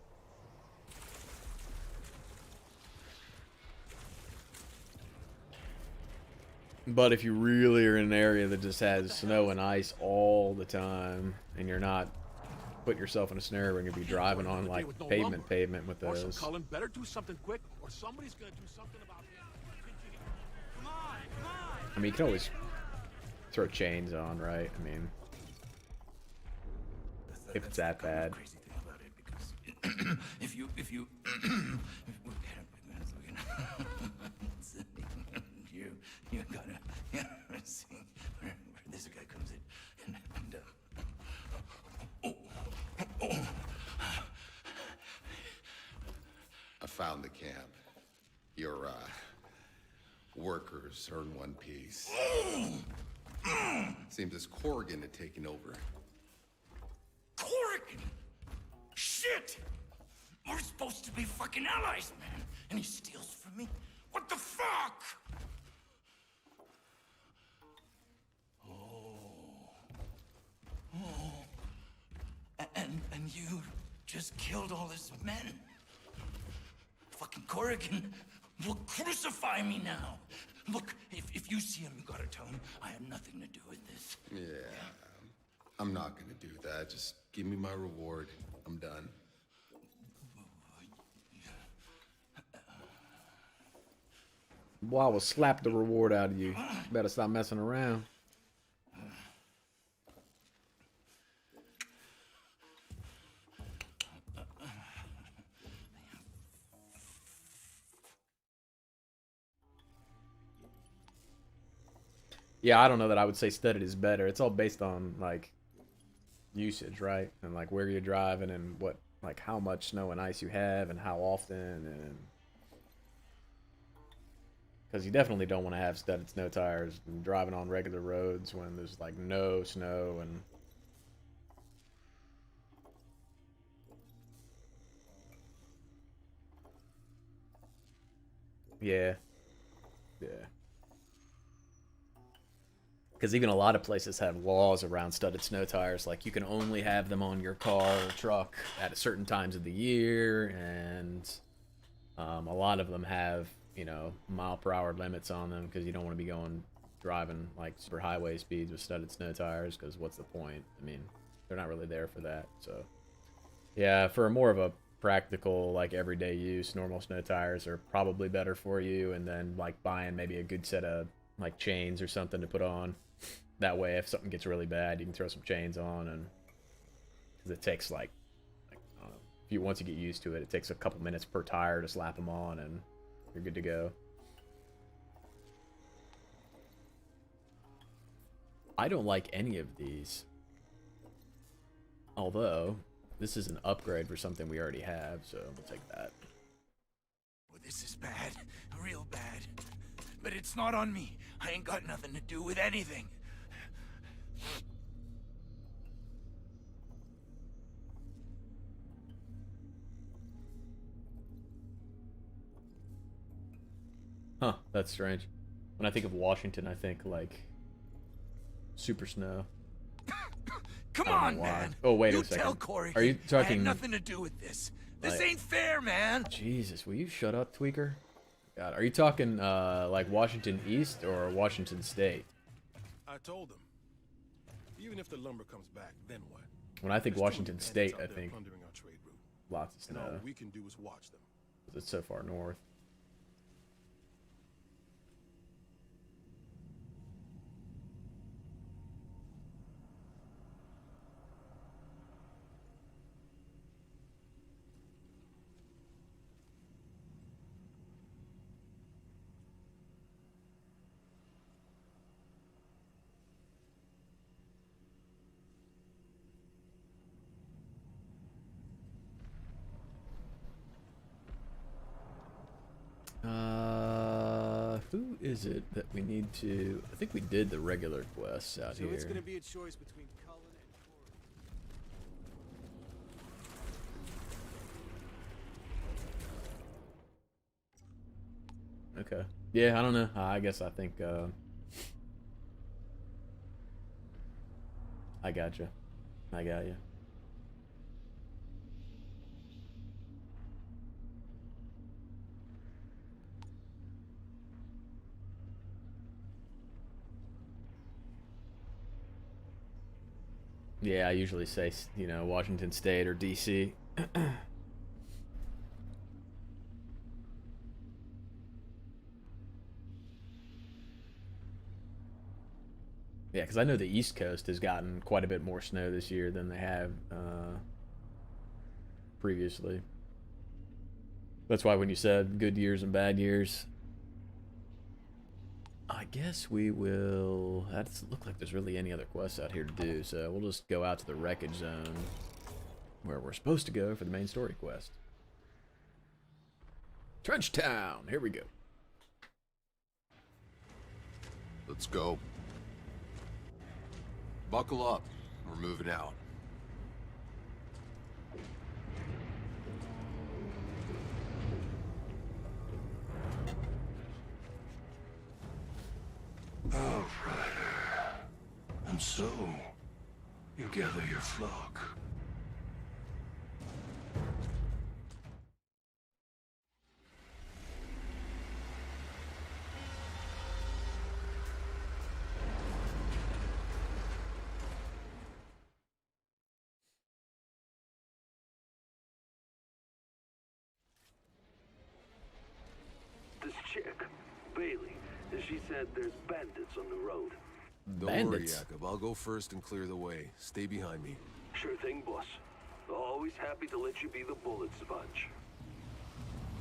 But if you really are in an area that just has snow and ice all the time, and you're not putting yourself in a scenario where you're gonna be driving on like pavement with Marshal those. Cullen better do something quick, or somebody's gonna do something about it. Come on, come on. I mean, you can always throw chains on, right? I mean, if it's that bad. Crazy thing about it, because if you you gotta see where this guy comes in and I found the camp. Your, workers are in one piece. Seems as Corrigan had taken over. Corrigan! Shit! We're supposed to be fucking allies, man. And he steals from me? What the fuck? And you just killed all his men. Fucking Corrigan will crucify me now. Look, if you see him, you gotta tell him I have nothing to do with this. Yeah, I'm not gonna do that. Just give me my reward. I'm done. Boy, I will slap the reward out of you. Better stop messing around. Yeah, I don't know that I would say studded is better. It's all based on like usage, right? And like where you're driving and what, like how much snow and ice you have and how often, and because you definitely don't want to have studded snow tires and driving on regular roads when there's like no snow. And yeah, yeah. Because even a lot of places have laws around studded snow tires. Like, you can only have them on your car or truck at certain times of the year. And a lot of them have, you know, mile-per-hour limits on them because you don't want to be driving, like, super highway speeds with studded snow tires, because what's the point? I mean, they're not really there for that. So, yeah, for more of a practical, like, everyday use, normal snow tires are probably better for you. And then, like, buying maybe a good set of, like, chains or something to put on. That way, if something gets really bad, you can throw some chains on, and because it takes like I don't know, if you once you get used to it, it takes a couple minutes per tire to slap them on, and you're good to go. I don't like any of these, although this is an upgrade for something we already have, so we'll take that. Well, this is bad, real bad, but it's not on me. I ain't got nothing to do with anything. Huh, that's strange. When I think of Washington, I think, like, super snow. Come on, man! Oh, wait you a second. Tell Corey Are you I talking... had nothing to do with this. This like, ain't fair, man! Jesus, will you shut up, tweaker? God, are you talking, like, Washington East or Washington State? I told them. Even if the lumber comes back, then what? When I think There's Washington State, I bandits out there think plundering our trade route. lots of And snow. all we can do is watch them. It's so far north. Who is it that we need to... I think we did the regular quests out here. So it's gonna be a choice between Cullen and Okay. Yeah, I don't know. I guess I think, I gotcha. I got you. Yeah, I usually say, you know, Washington State or D.C. Yeah, because I know the East Coast has gotten quite a bit more snow this year than they have previously. That's why when you said good years and bad years, I guess we will... That doesn't look like there's really any other quests out here to do, so we'll just go out to the wreckage zone where we're supposed to go for the main story quest. Trench Town! Here we go. Let's go. Buckle up. We're moving out. Outrider. And so, you gather your flock. This chick, Bailey, she said there's bandits on the road. Don't worry, Jacob. I'll go first and clear the way. Stay behind me. Sure thing, boss. Always happy to let you be the bullet sponge.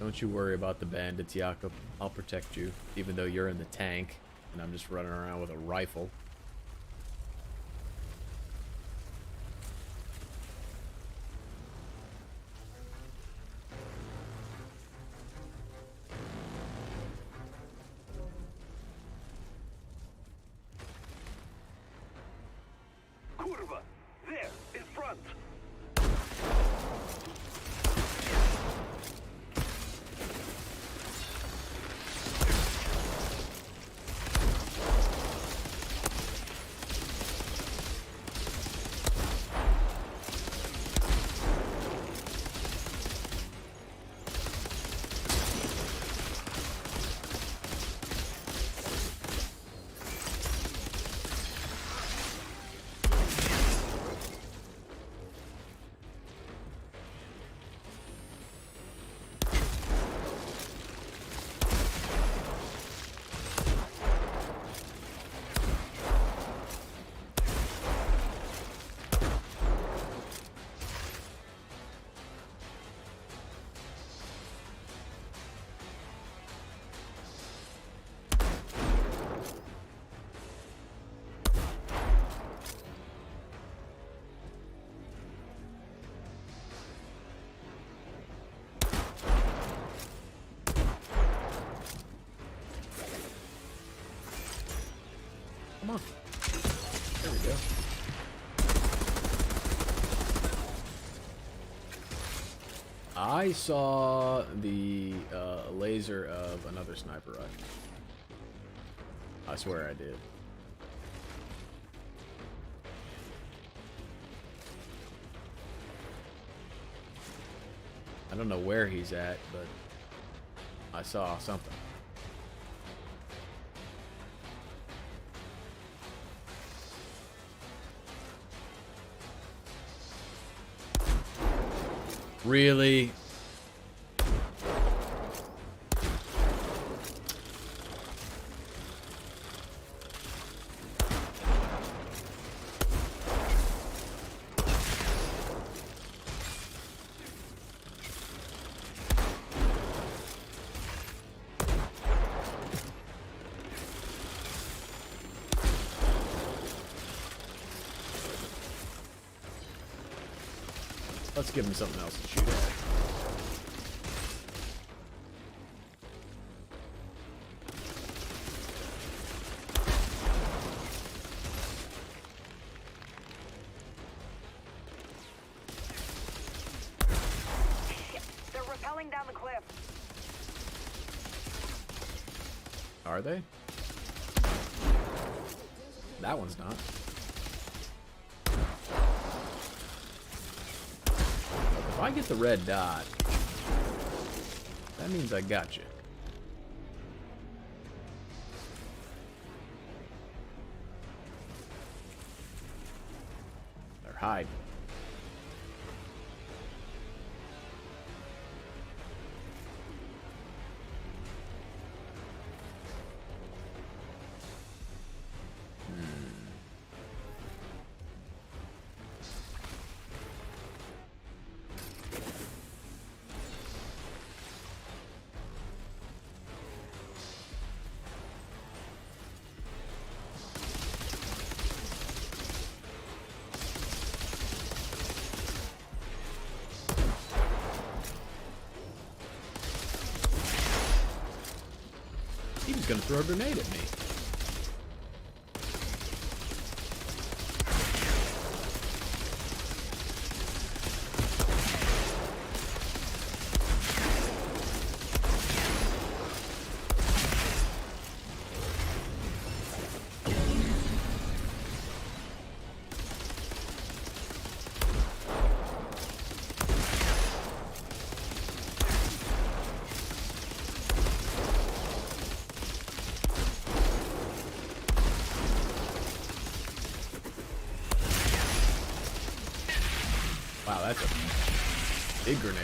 Don't you worry about the bandits, Jakob. I'll protect you, even though you're in the tank, and I'm just running around with a rifle. Curva! There, in front! Come on. There we go. I saw the laser of another sniper rifle. I swear I did. I don't know where he's at, but I saw something. Really? Let's give him something else to shoot at. They're rappelling down the cliff. Are they? That one's not. If I get the red dot, that means I got you. They're hide. He was gonna throw a grenade at me. Wow, that's a big grenade.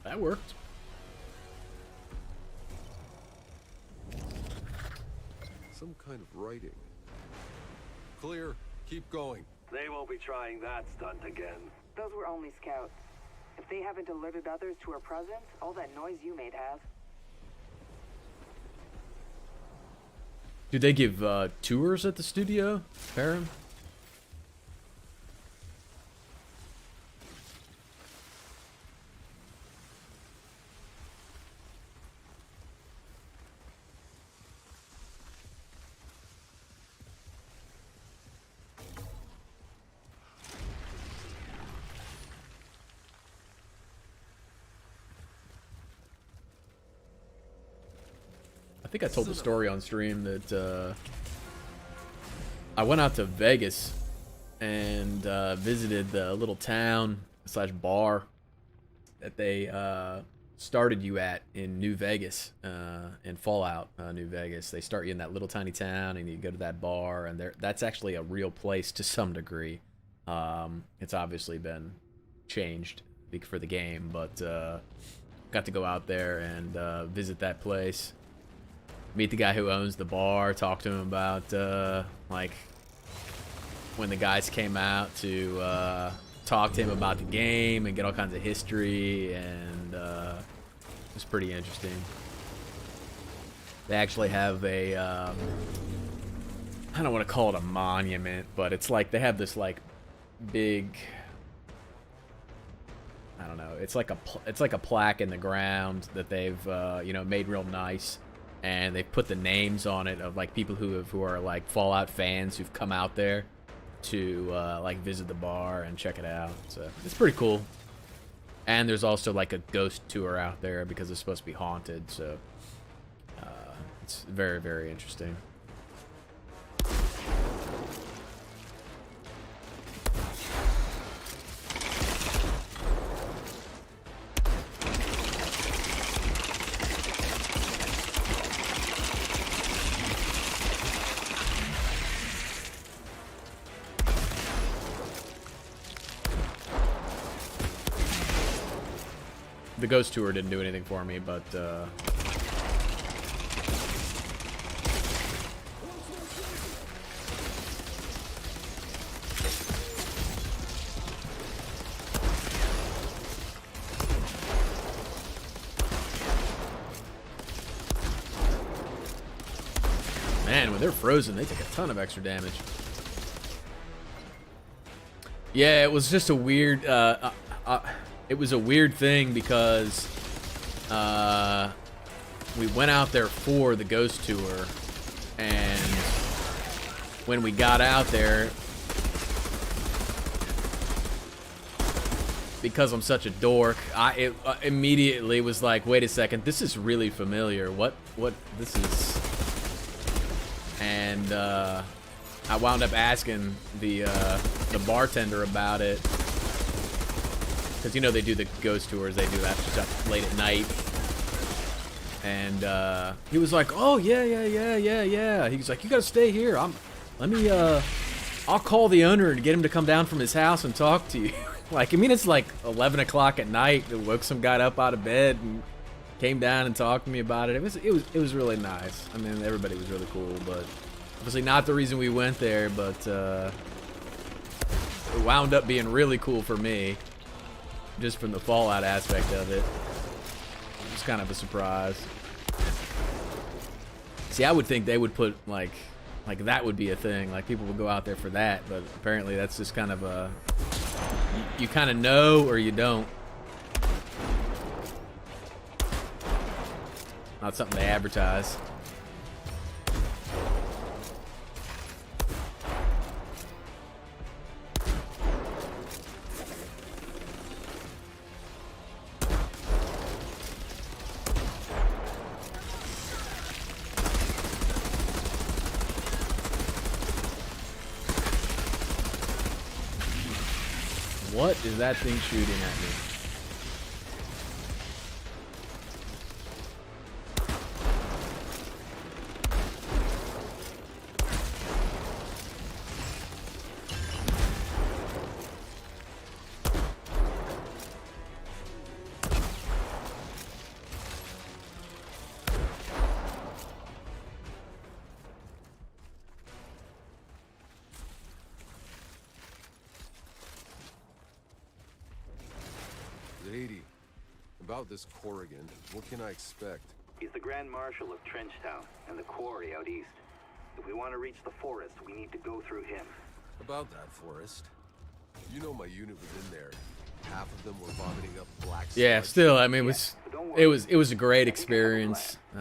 That worked. Some kind of writing. Clear. Keep going. They won't be trying that stunt again. Those were only scouts. If they haven't alerted others to our presence, all that noise you made has. Do they give tours at the studio, Baron? I think I told the story on stream that I went out to Vegas and visited the little town / bar that they started you at in New Vegas, in Fallout New Vegas. They start you in that little tiny town and you go to that bar, and that's actually a real place to some degree. It's obviously been changed for the game, but got to go out there and visit that place. Meet the guy who owns the bar, talk to him about like when the guys came out to talk to him about the game and get all kinds of history, and it was pretty interesting. They actually have a I don't want to call it a monument, but it's like they have this like big, I don't know, it's like a plaque in the ground that they've you know, made real nice. And they put the names on it of like people who are like Fallout fans who've come out there to like visit the bar and check it out. So it's pretty cool. And there's also like a ghost tour out there because it's supposed to be haunted. So it's very, very interesting. The ghost tour didn't do anything for me, but man, when they're frozen, they take a ton of extra damage. Yeah, it was just a weird it was a weird thing because we went out there for the ghost tour, and when we got out there, because I'm such a dork, I immediately was like, wait a second, this is really familiar. What this is? And I wound up asking the bartender about it, because you know they do the ghost tours, they do that stuff late at night. And he was like, oh yeah. He's like, you gotta stay here. I'll call the owner and get him to come down from his house and talk to you. Like, I mean, it's like 11 o'clock at night. It woke some guy up out of bed and came down and talked to me about it. It was really nice. I mean, everybody was really cool, but obviously not the reason we went there. But it wound up being really cool for me, just from the Fallout aspect of it. It was kind of a surprise. See, I would think they would put like that would be a thing. Like, people would go out there for that, but apparently that's just kind of a... You kind of know or you don't. Not something they advertise. What is that thing shooting at me? Lady, about this Corrigan, what can I expect? He's the Grand Marshal of Trenchtown and the quarry out east. If we want to reach the forest, we need to go through him. About that forest. You know my unit was in there. Half of them were vomiting up black sludge. Yeah, still, I mean, it was a great experience. You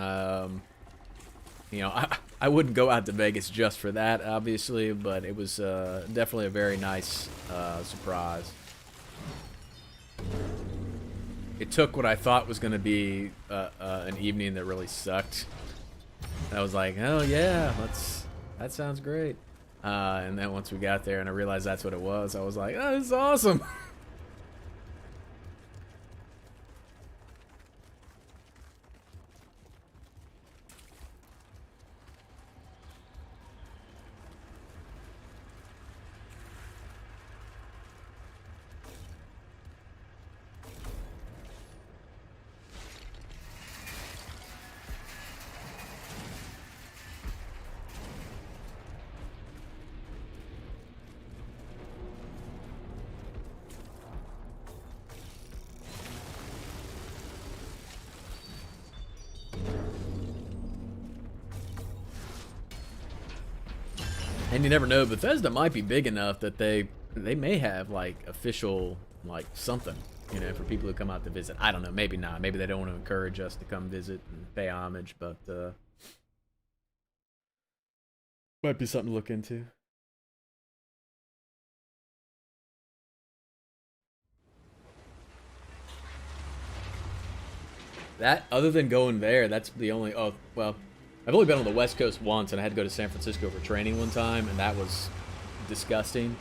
know, I wouldn't go out to Vegas just for that, obviously, but it was definitely a very nice surprise. It took what I thought was going to be an evening that really sucked. And I was like, oh yeah, that sounds great. And then once we got there and I realized that's what it was, I was like, oh, this is awesome. And you never know, Bethesda might be big enough that they may have like official like something, you know, for people who come out to visit. I don't know, maybe not. Maybe they don't want to encourage us to come visit and pay homage, but might be something to look into. That, other than going there, that's the only... Oh, well, I've only been on the West Coast once, and I had to go to San Francisco for training one time, and that was disgusting.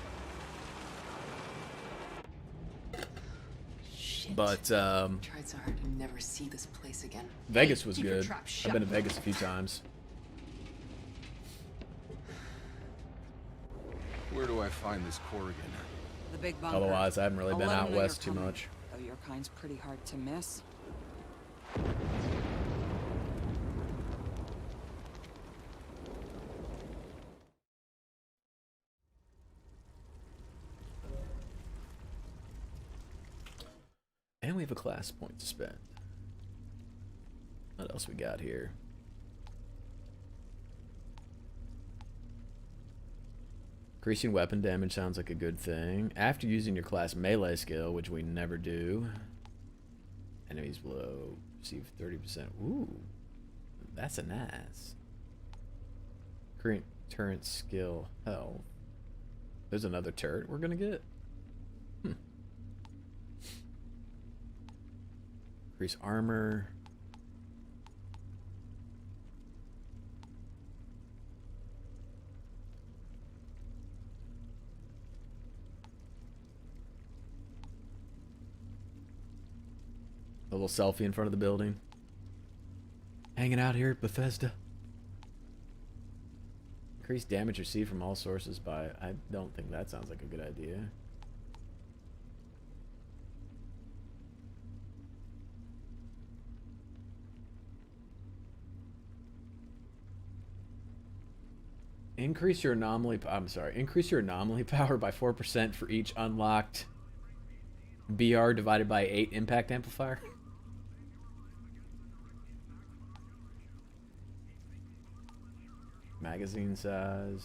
Shit. But, Tried so hard to never see this place again. Vegas was Keep your good. trap I've shut. been to Vegas a few times. Where do I find this Corrigan? The big bunker. Otherwise, I haven't really I'll been let 'em out know you're west too coming, much. Though your kind's pretty hard to miss. And we have a class point to spend. What else we got here? Increasing weapon damage sounds like a good thing. After using your class melee skill, which we never do. Enemies below receive 30%. Ooh, that's a nice. Current turret skill health. There's another turret we're gonna get. Increase armor. A little selfie in front of the building. Hanging out here at Bethesda. Increase damage received from all sources by... I don't think that sounds like a good idea. Increase your anomaly... I'm sorry. Increase your anomaly power by 4% for each unlocked BR divided by 8 impact amplifier. Magazine size.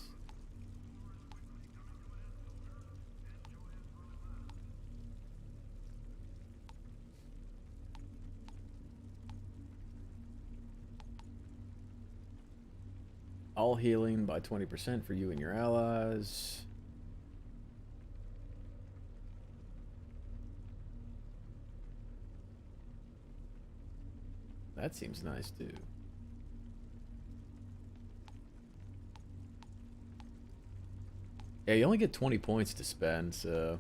All healing by 20% for you and your allies. That seems nice too. Yeah, you only get 20 points to spend, so...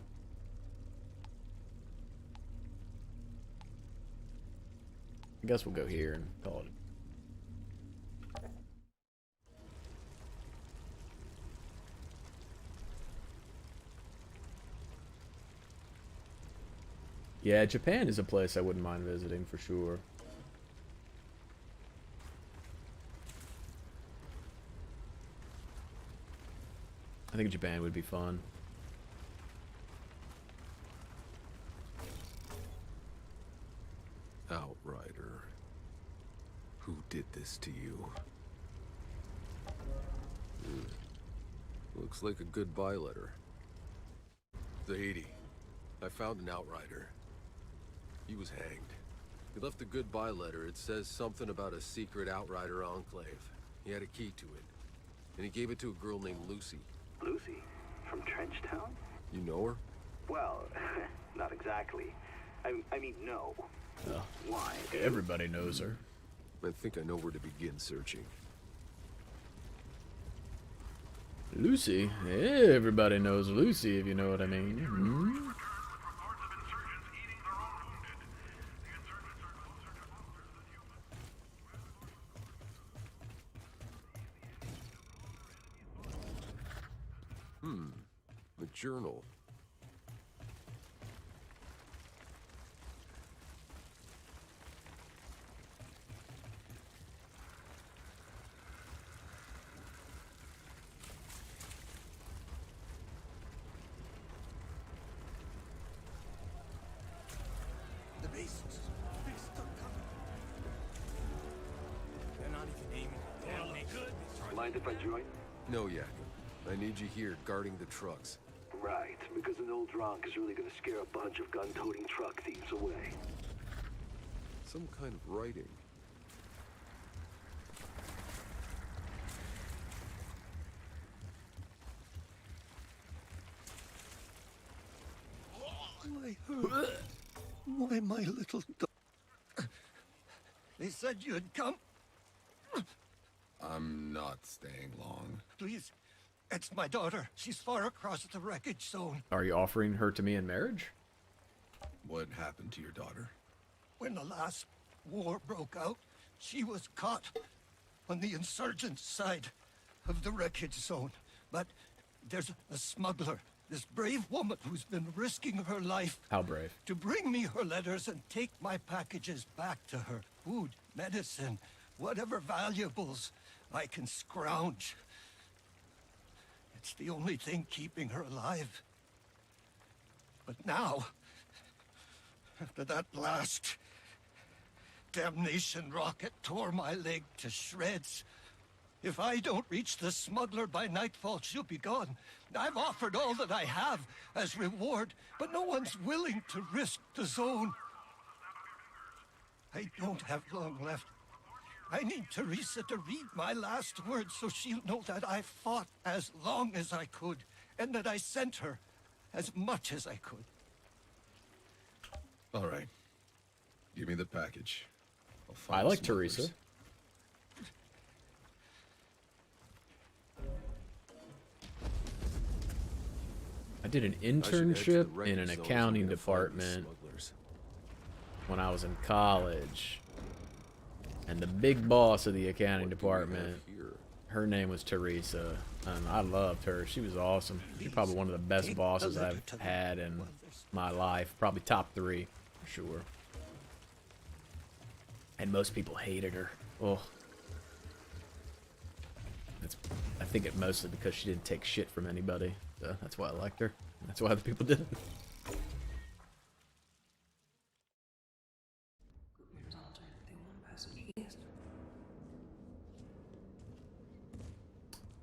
I guess we'll go here and call it. Yeah, Japan is a place I wouldn't mind visiting for sure. I think Japan would be fun. Outrider. Who did this to you? Looks like a goodbye letter. Zahidi, I found an Outrider. He was hanged. He left a goodbye letter. It says something about a secret Outrider enclave. He had a key to it. And he gave it to a girl named Lucy. Lucy? From Trenchtown? You know her? Well, not exactly. I mean, no. Oh. Why? Everybody knows her. I think I know where to begin searching. Lucy? Everybody knows Lucy, if you know what I mean. Hmm? The journal. The beasts are coming. They're not even aiming. Damn me good. Mind if I join? No, Yak. I need you here guarding the trucks. Right, because an old drunk is really gonna scare a bunch of gun-toting truck thieves away. Some kind of writing. Why, my little They said you'd come. I'm not staying long. Please, it's my daughter. She's far across the wreckage zone. Are you offering her to me in marriage? What happened to your daughter? When the last war broke out, she was caught on the insurgent side of the wreckage zone. But there's a smuggler, this brave woman who's been risking her life. How brave? To bring me her letters and take my packages back to her. Food, medicine, whatever valuables I can scrounge. It's the only thing keeping her alive. But now, after that last damnation rocket tore my leg to shreds, if I don't reach the smuggler by nightfall, she'll be gone. I've offered all that I have as reward, but no one's willing to risk the zone. I don't have long left. I need Teresa to read my last words so she'll know that I fought as long as I could, and that I sent her as much as I could. All right. Give me the package. I'll I find the like smugglers. Teresa. I did an I should head to the internship in wreckage an zone if I'm accounting gonna find these department smugglers. when I was in college. And the big boss of the accounting department, her name was Teresa. And I loved her. She was awesome. She's probably one of the best bosses I've had in my life. Probably top 3, for sure. And most people hated her. Oh. I think it mostly because she didn't take shit from anybody. So that's why I liked her. That's why other people didn't.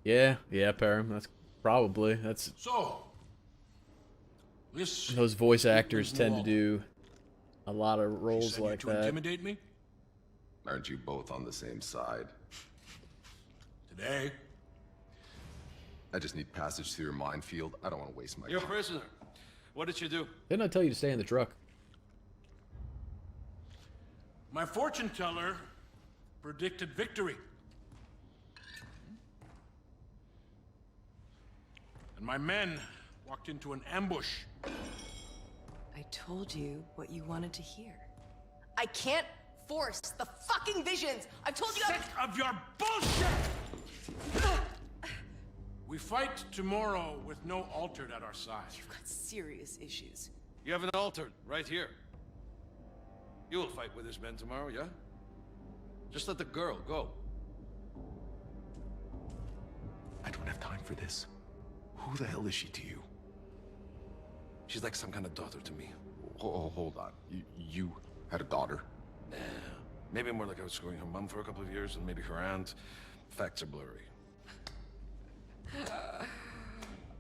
Yeah, Param. That's probably So, this those voice actors tend to do a lot of roles like to that. intimidate me Aren't you both on the same side? today. I just need passage through your minefield. I don't want to waste my You're a time. prisoner. What did you do? Didn't I tell you to stay in the truck? My fortune teller predicted victory. And my men walked into an ambush. I told you what you wanted to hear. I can't force the fucking visions! I've told you Sick of your bullshit! We fight tomorrow with no altered at our side. You've got serious issues. You have an altered right here. You will fight with his men tomorrow, yeah? Just let the girl go. I don't have time for this. Who the hell is she to you? She's like some kind of daughter to me. Hold on. You had a daughter? Maybe more like I was screwing her mom for a couple of years, and maybe her aunt. Facts are blurry.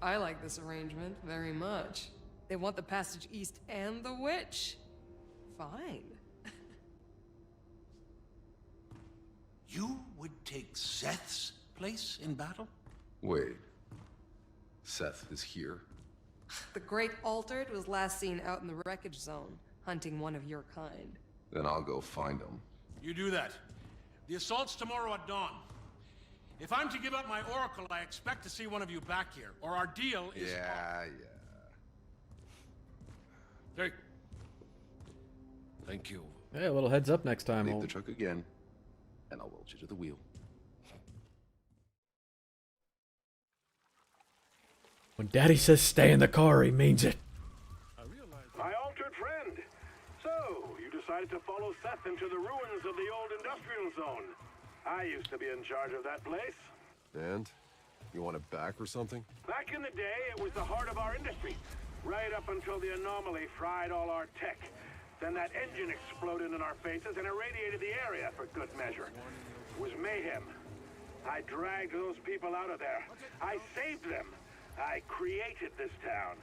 I like this arrangement very much. They want the passage east and the witch. Fine. You would take Seth's place in battle? Wait. Seth is here? The Great Altered was last seen out in the wreckage zone, hunting one of your kind. Then I'll go find him. You do that. The assault's tomorrow at dawn. If I'm to give up my oracle, I expect to see one of you back here, or our deal is... Yeah. Hey. Thank you. Hey, a little heads up next time. Leave the truck again, and I'll weld you to the wheel. When Daddy says stay in the car, he means it. My altered friend. So, you decided to follow Seth into the ruins of the old industrial zone. I used to be in charge of that place. And? You want it back or something? Back in the day, it was the heart of our industry. Right up until the anomaly fried all our tech. Then that engine exploded in our faces and irradiated the area for good measure. It was mayhem. I dragged those people out of there. I saved them. I created this town.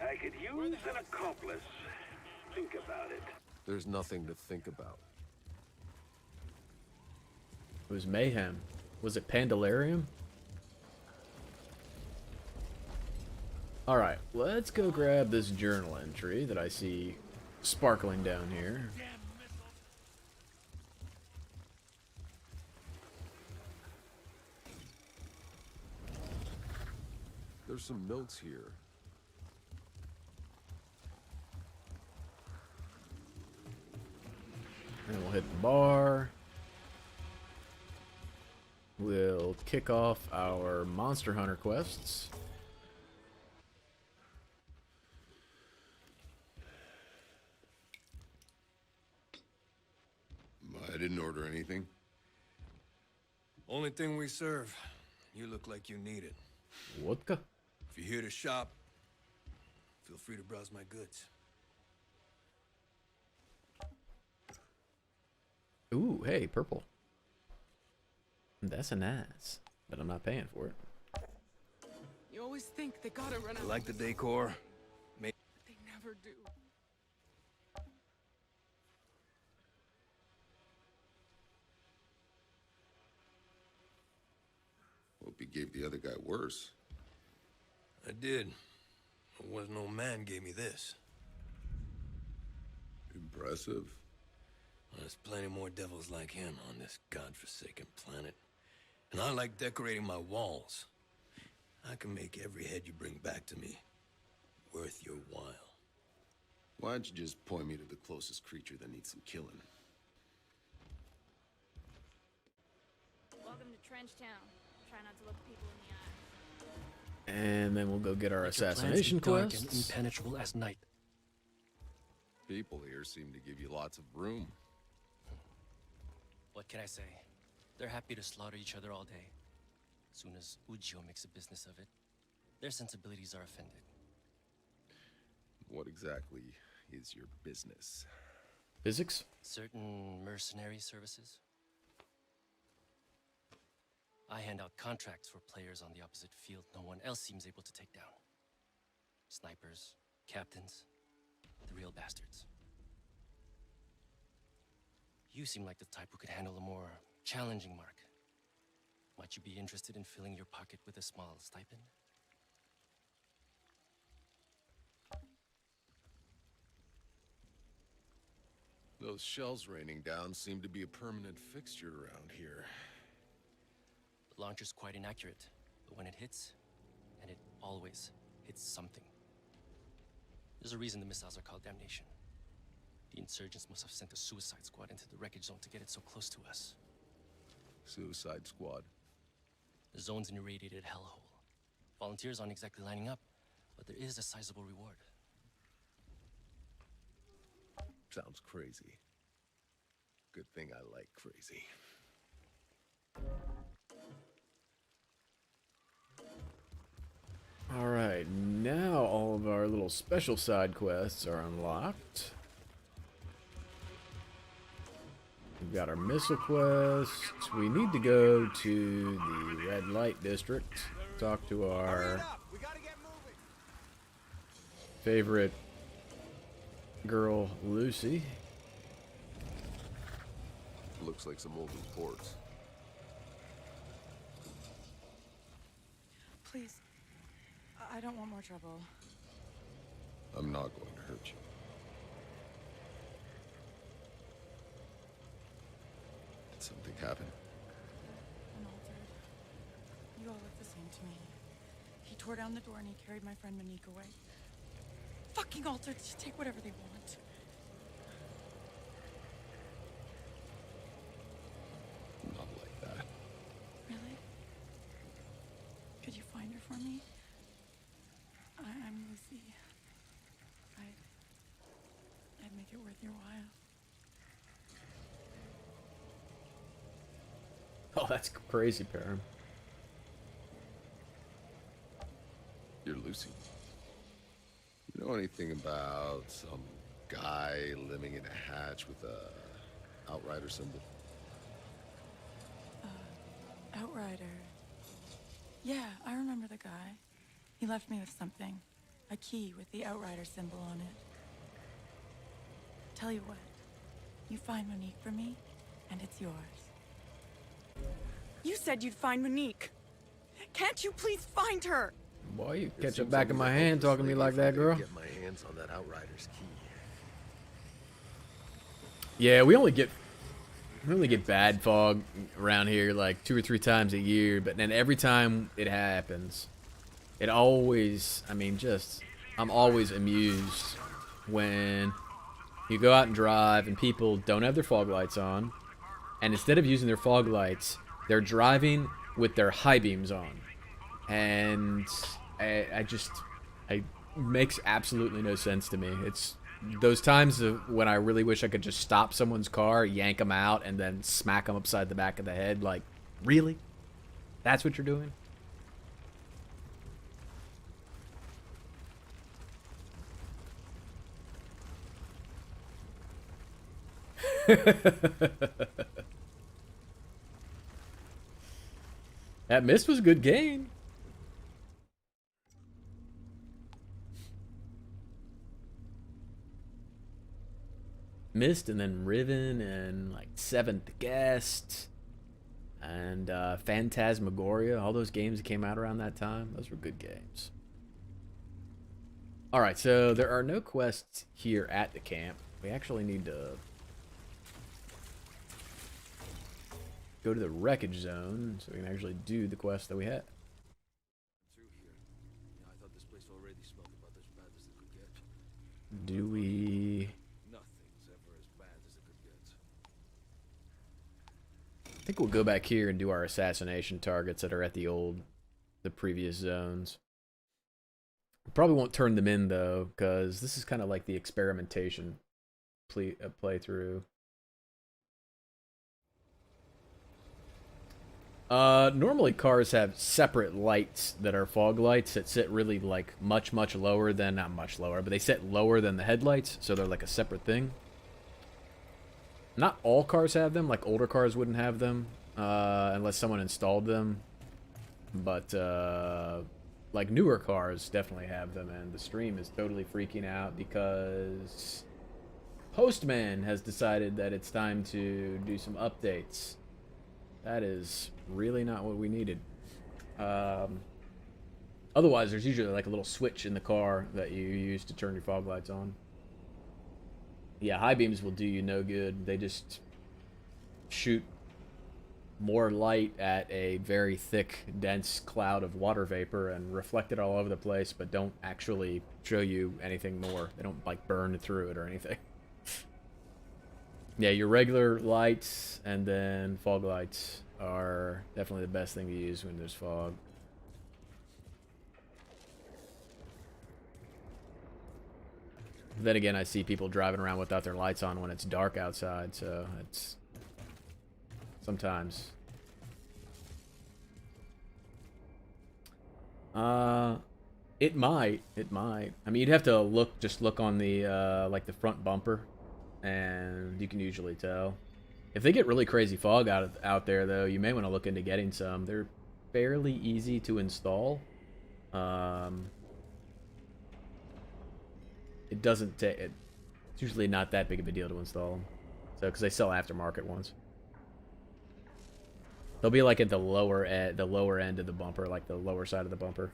I could use an accomplice. Think about it. There's nothing to think about. It was mayhem. Was it Pandalarium? Alright, let's go grab this journal entry that I see sparkling down here. There's some notes here. And we'll hit the bar. We'll kick off our Monster Hunter quests. I didn't order anything. Only thing we serve. You look like you need it. Vodka? If you're here to shop, feel free to browse my goods. Ooh, hey, purple. That's a nice, but I'm not paying for it. You always think they gotta run out. You like the decor? They never do. Hope he gave the other guy worse. I did. There was no man gave me this. Impressive. There's plenty more devils like him on this godforsaken planet. And I like decorating my walls. I can make every head you bring back to me worth your while. Why don't you just point me to the closest creature that needs some killing? Welcome to Trench Town. Try not to look people in the eye. And then we'll go get our Let your plans be assassination dark and quests. impenetrable as night. People here seem to give you lots of room. What can I say? They're happy to slaughter each other all day. Soon as Ujio makes a business of it, their sensibilities are offended. What exactly is your business? Physics? Certain mercenary services. I hand out contracts for players on the opposite field no one else seems able to take down. Snipers, captains, the real bastards. You seem like the type who could handle a more challenging mark. Might you be interested in filling your pocket with a small stipend? Those shells raining down seem to be a permanent fixture around here. The launcher's quite inaccurate, but when it hits, and it always hits something. There's a reason the missiles are called Damnation. The insurgents must have sent a suicide squad into the wreckage zone to get it so close to us. Suicide squad? The zone's an irradiated hellhole. Volunteers aren't exactly lining up, but there is a sizable reward. Sounds crazy. Good thing I like crazy. Alright, now all of our little special side quests are unlocked. We've got our missile quest. We need to go to the red light district. Talk to our favorite girl, Lucy. Looks like some old reports. Please. I don't want more trouble. I'm not going to hurt you. Did something happen? I'm altered. You all look the same to me. He tore down the door and he carried my friend Monique away. Fucking altered. Just take whatever they want. Not like that. Really? Could you find her for me? I'm Lucy. I'd make it worth your while. Oh, that's crazy, Param. You're Lucy. You know anything about some guy living in a hatch with a Outrider symbol? Outrider. Yeah, I remember the guy. He left me with something. A key with the Outrider symbol on it. Tell you what. You find Monique for me, and it's yours. You said you'd find Monique. Can't you please find her? Boy, you catch it back in my hand talking to me like that, girl. Get my hands on that Outrider's key. Yeah, we only get bad fog around here like 2 or 3 times a year, but then every time it happens, it always, I mean, just, I'm always amused when you go out and drive and people don't have their fog lights on, and instead of using their fog lights, they're driving with their high beams on. And it makes absolutely no sense to me. It's those times when I really wish I could just stop someone's car, yank them out, and then smack them upside the back of the head. Like, really? That's what you're doing? That miss was a good gain. Mist and then Riven and like Seventh Guest and Phantasmagoria. All those games that came out around that time. Those were good games. Alright, so there are no quests here at the camp. We actually need to go to the wreckage zone so we can actually do the quest that we had. Through here. Yeah, I thought this place already smelled about as bad as it could get. Do we... Nothing's ever as bad as it could get. I think we'll go back here and do our assassination targets that are at the previous zones. Probably won't turn them in though, because this is kind of like the experimentation playthrough. Normally cars have separate lights that are fog lights that sit really like much lower than, not much lower, but they sit lower than the headlights, so they're like a separate thing. Not all cars have them, like older cars wouldn't have them, unless someone installed them. But, like newer cars definitely have them, and the stream is totally freaking out because Postman has decided that it's time to do some updates. That is really not what we needed. Otherwise, there's usually like a little switch in the car that you use to turn your fog lights on. Yeah, high beams will do you no good. They just shoot more light at a very thick, dense cloud of water vapor and reflect it all over the place, but don't actually show you anything more. They don't, like, burn through it or anything. Yeah, your regular lights and then fog lights are definitely the best thing to use when there's fog. Then again, I see people driving around without their lights on when it's dark outside, so it's... sometimes. It might. I mean, you'd have to just look on the, like the front bumper, and you can usually tell. If they get really crazy fog out there, though, you may want to look into getting some. They're fairly easy to install. It doesn't take... It's usually not that big of a deal to install them. So, because they sell aftermarket ones. They'll be like at the lower end of the bumper, like the lower side of the bumper.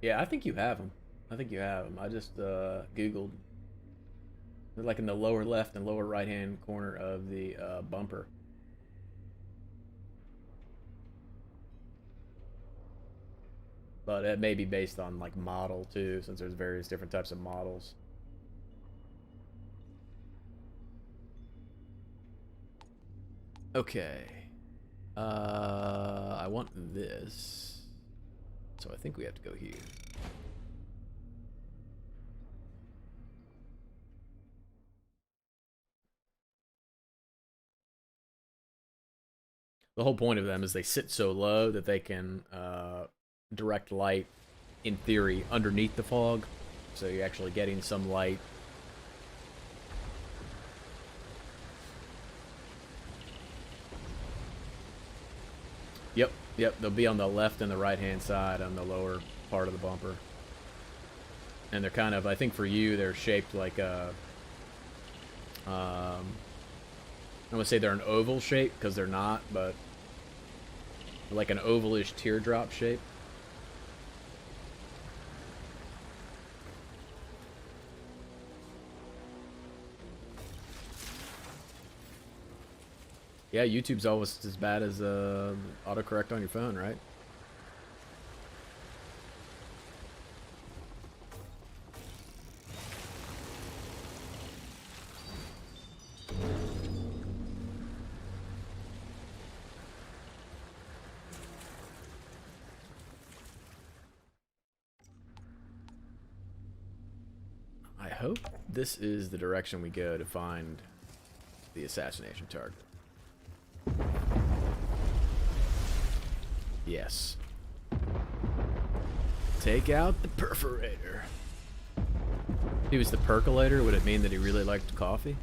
Yeah, I think you have them. I just Googled. They're like in the lower left and lower right-hand corner of the bumper. But it may be based on like model too, since there's various different types of models. Okay. I want this. So I think we have to go here. The whole point of them is they sit so low that they can direct light, in theory, underneath the fog. So you're actually getting some light. Yep, they'll be on the left and the right-hand side on the lower part of the bumper. And they're kind of, I think for you, they're shaped like a... I'm going to say they're an oval shape, because they're not, but... like an ovalish teardrop shape. Yeah, YouTube's almost as bad as autocorrect on your phone, right? I hope this is the direction we go to find the assassination target. Yes. Take out the perforator. If he was the percolator, would it mean that he really liked coffee?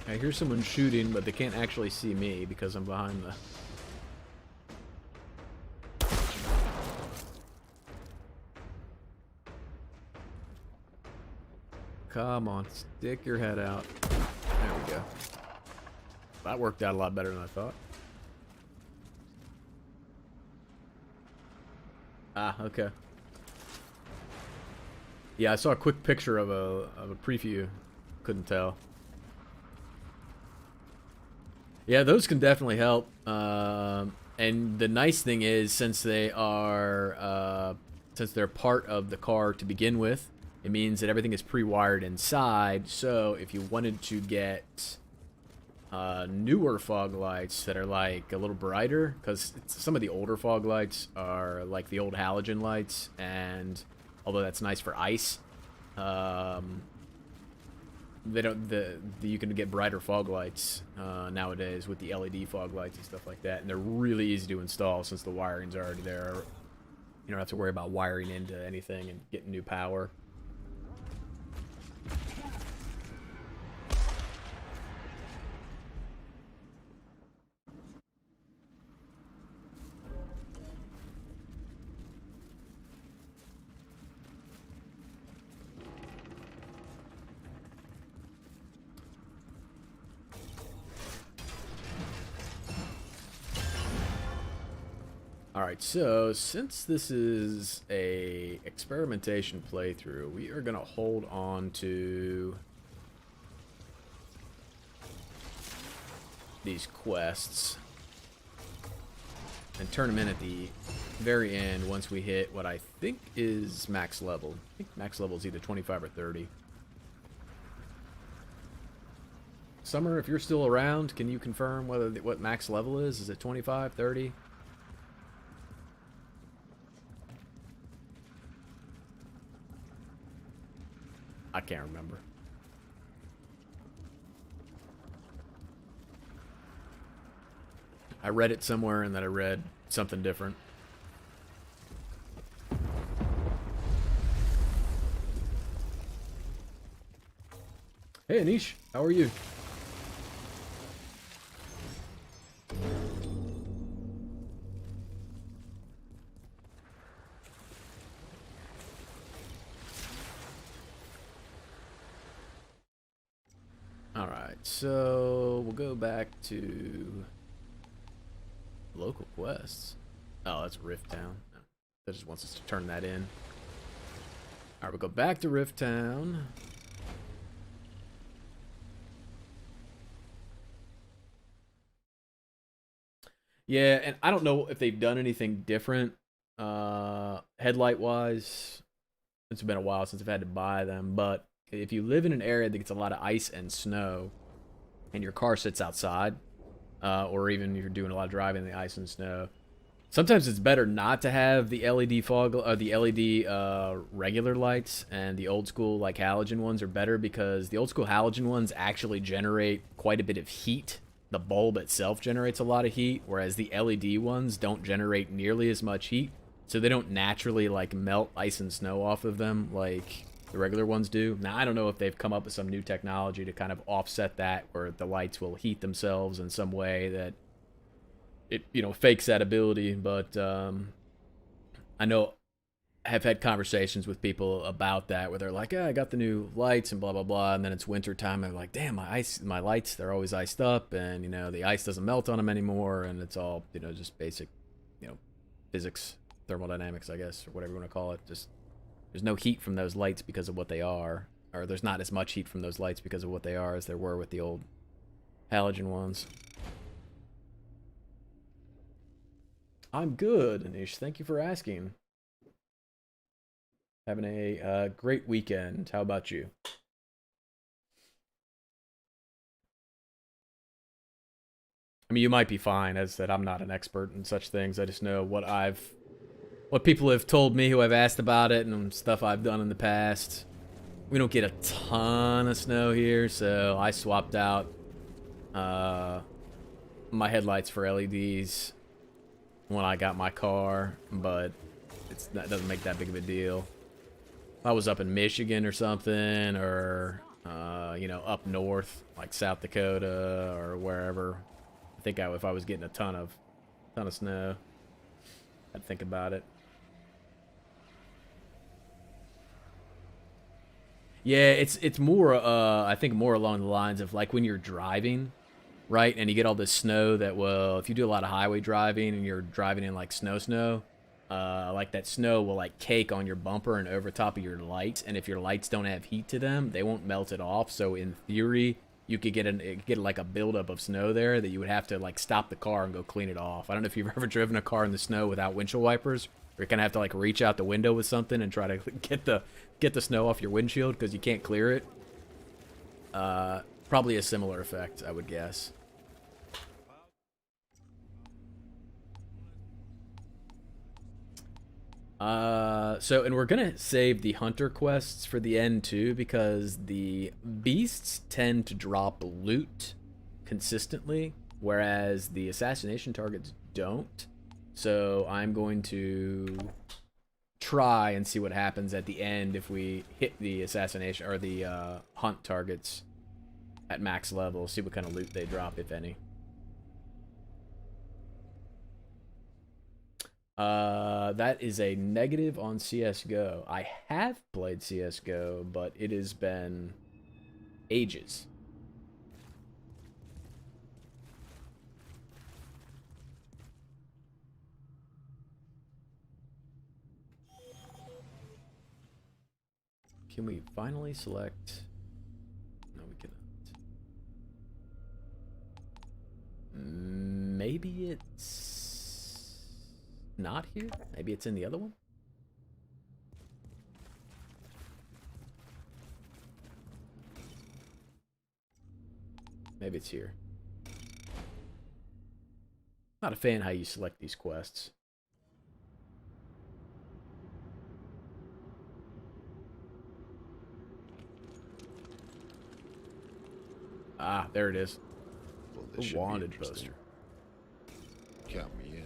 I hear someone shooting, but they can't actually see me because I'm behind the... Come on, stick your head out. There we go. That worked out a lot better than I thought. Ah, okay. Yeah, I saw a quick picture of a preview. Couldn't tell. Yeah, those can definitely help. And the nice thing is, since they are, since they're part of the car to begin with, it means that everything is pre-wired inside. So if you wanted to get newer fog lights that are like a little brighter, because some of the older fog lights are like the old halogen lights, and although that's nice for ice, they don't. You can get brighter fog lights nowadays with the LED fog lights and stuff like that, and they're really easy to install since the wiring's already there. You don't have to worry about wiring into anything and getting new power. Alright, so since this is a experimentation playthrough, we are going to hold on to these quests and turn them in at the very end once we hit what I think is max level. I think max level is either 25 or 30. Summer, if you're still around, can you confirm what max level is? Is it 25, 30? I can't remember. I read it somewhere and then I read something different. Hey Anish, how are you? Alright, so we'll go back to local quests. Oh, that's Rift Town. No, that just wants us to turn that in. Alright, we'll go back to Rift Town. Yeah, and I don't know if they've done anything different headlight wise. It's been a while since I've had to buy them, but if you live in an area that gets a lot of ice and snow and your car sits outside, or even if you're doing a lot of driving in the ice and snow, sometimes it's better not to have the LED fog or the LED regular lights, and the old school like halogen ones are better because the old school halogen ones actually generate quite a bit of heat. The bulb itself generates a lot of heat, whereas the LED ones don't generate nearly as much heat, so they don't naturally like melt ice and snow off of them like the regular ones do. Now, I don't know if they've come up with some new technology to kind of offset that, where the lights will heat themselves in some way that it, you know, fakes that ability, but I know I've had conversations with people about that where they're like, yeah, I got the new lights and blah blah blah, and then it's winter time and they're like, damn, my lights, they're always iced up, and you know, the ice doesn't melt on them anymore, and it's all, you know, just basic, you know, physics, thermodynamics, I guess, or whatever you want to call it. Just there's no heat from those lights because of what they are, or there's not as much heat from those lights because of what they are as there were with the old halogen ones. I'm good, Anish. Thank you for asking. Having a great weekend. How about you? I mean, you might be fine. As I said, I'm not an expert in such things. I just know what people have told me who I've asked about it and stuff I've done in the past. We don't get a ton of snow here, so I swapped out my headlights for LEDs when I got my car, but that doesn't make that big of a deal. If I was up in Michigan or something, or you you know, up north, like South Dakota or wherever. I think if I was getting a ton of snow, I'd think about it. Yeah, it's more I think more along the lines of like when you're driving, right? And you get all this snow that, well, if you do a lot of highway driving and you're driving in like snow, like that snow will like cake on your bumper and over top of your lights, and if your lights don't have heat to them, they won't melt it off. So in theory, you could get like a buildup of snow there that you would have to like stop the car and go clean it off. I don't know if you've ever driven a car in the snow without windshield wipers, or you're gonna have to like reach out the window with something and try to get the snow off your windshield because you can't clear it. Probably a similar effect, I would guess. And we're gonna save the hunter quests for the end too, because the beasts tend to drop loot consistently, whereas the assassination targets don't. So I'm going to try and see what happens at the end if we hit the assassination or the hunt targets at max level. See what kind of loot they drop, if any. That is a negative on CSGO. I have played CSGO, but it has been ages. Can we finally select? No, we cannot. Maybe it's not here? Maybe it's in the other one? Maybe it's here. Not a fan how you select these quests. Ah, there it is. Well, The wanted poster. Count me in.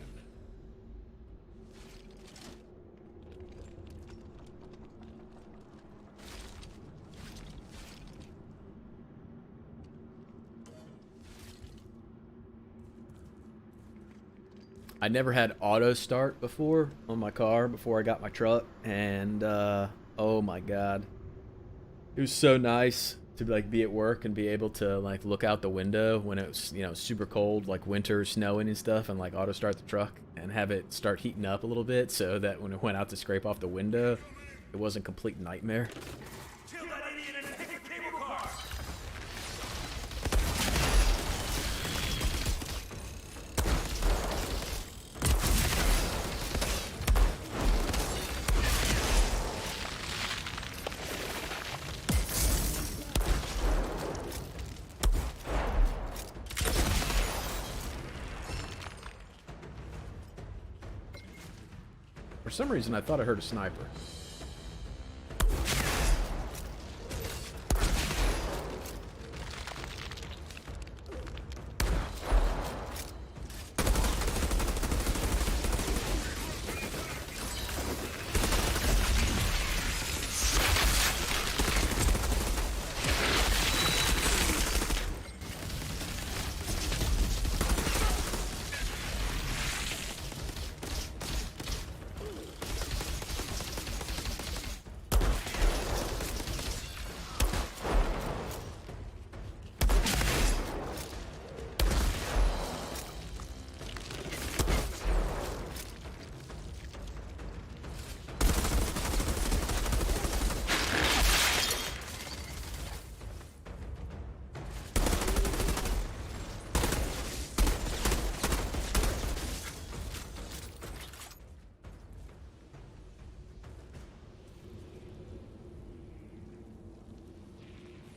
I never had auto start before on my car before I got my truck, and oh my god, it was so nice to like be at work and be able to like look out the window when it was, you know, super cold, like winter, snowing and stuff, and like auto start the truck and have it start heating up a little bit so that when it went out to scrape off the window, it wasn't a complete nightmare. For some reason, I thought I heard a sniper.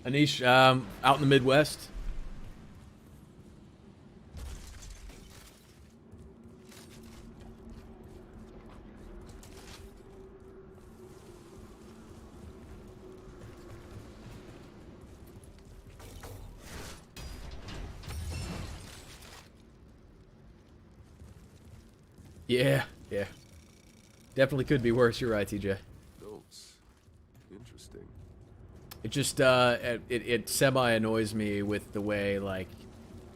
Anish, out in the Midwest. Yeah, yeah. Definitely could be worse. You're right, TJ. Notes. Interesting. It just, it semi annoys me with the way, like,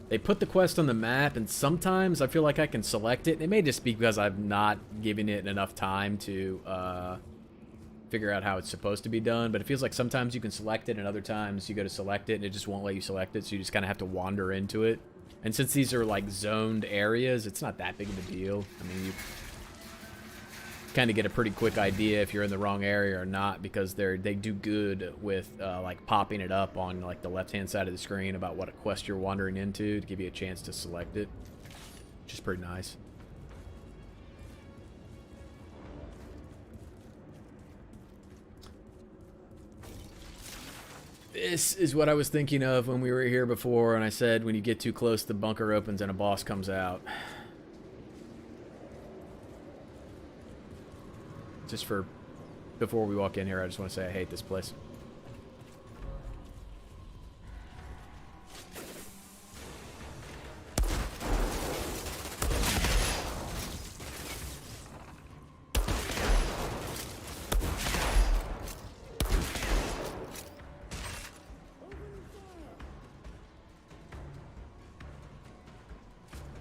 they put the quest on the map, and sometimes I feel like I can select it. It may just be because I'm not giving it enough time to, figure out how it's supposed to be done, but it feels like sometimes you can select it, and other times you go to select it, and it just won't let you select it, so you just kind of have to wander into it. And since these are, like, zoned areas, it's not that big of a deal. I mean, you kind of get a pretty quick idea if you're in the wrong area or not, because they do good with like popping it up on like the left hand side of the screen about what quest you're wandering into to give you a chance to select it, which is pretty nice. This is what I was thinking of when we were here before, and I said when you get too close the bunker opens and a boss comes out. Just for, before we walk in here, I just want to say I hate this place.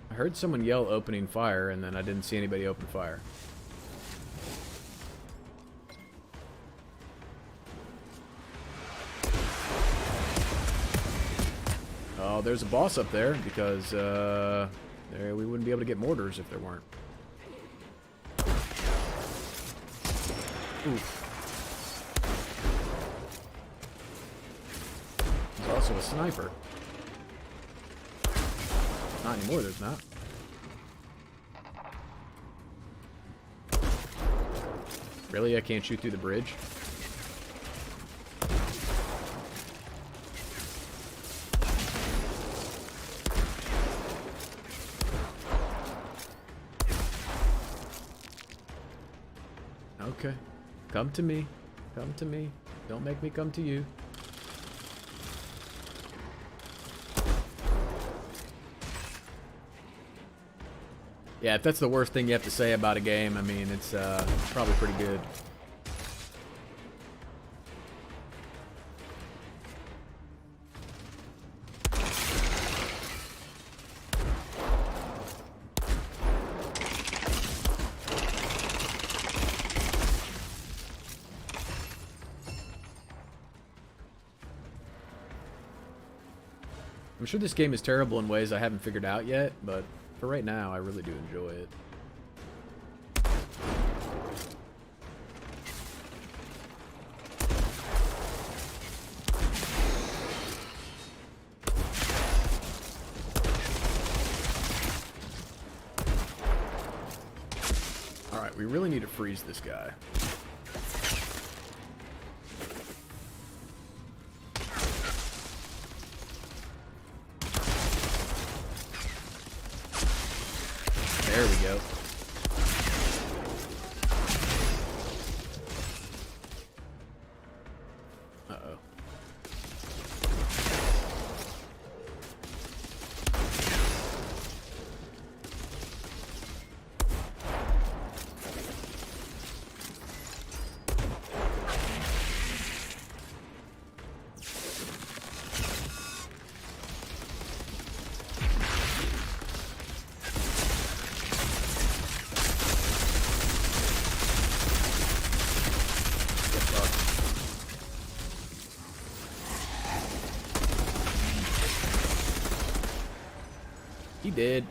I heard someone yell opening fire, and then I didn't see anybody open fire. Oh, there's a boss up there, because there we wouldn't be able to get mortars if there weren't. Oof. There's also a sniper. Not anymore, there's not. Really? I can't shoot through the bridge? Okay. Come to me. Come to me. Don't make me come to you. Yeah, if that's the worst thing you have to say about a game, I mean, it's probably pretty good. I'm sure this game is terrible in ways I haven't figured out yet, but for right now, I really do enjoy it. Alright, we really need to freeze this guy. There we go. Uh-oh. He did.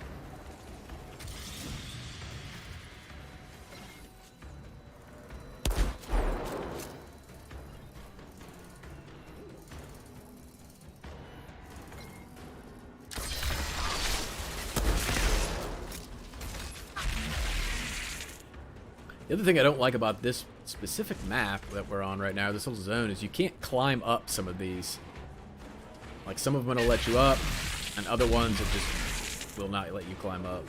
The other thing I don't like about this specific map that we're on right now, this whole zone, is you can't climb up some of these. Like, some of them will let you up, and other ones it just will not let you climb up.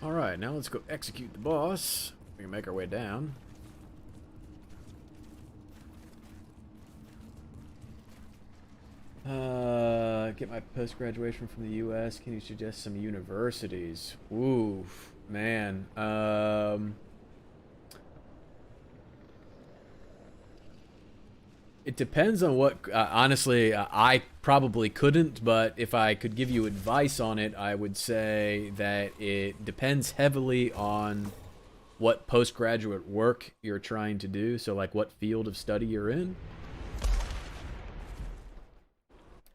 Alright, now let's go execute the boss. We can make our way down. Get my post-graduation from the U.S. Can you suggest some universities? Ooh, man. It depends on what... honestly, I probably couldn't, but if I could give you advice on it, I would say that it depends heavily on what postgraduate work you're trying to do. So, like, what field of study you're in.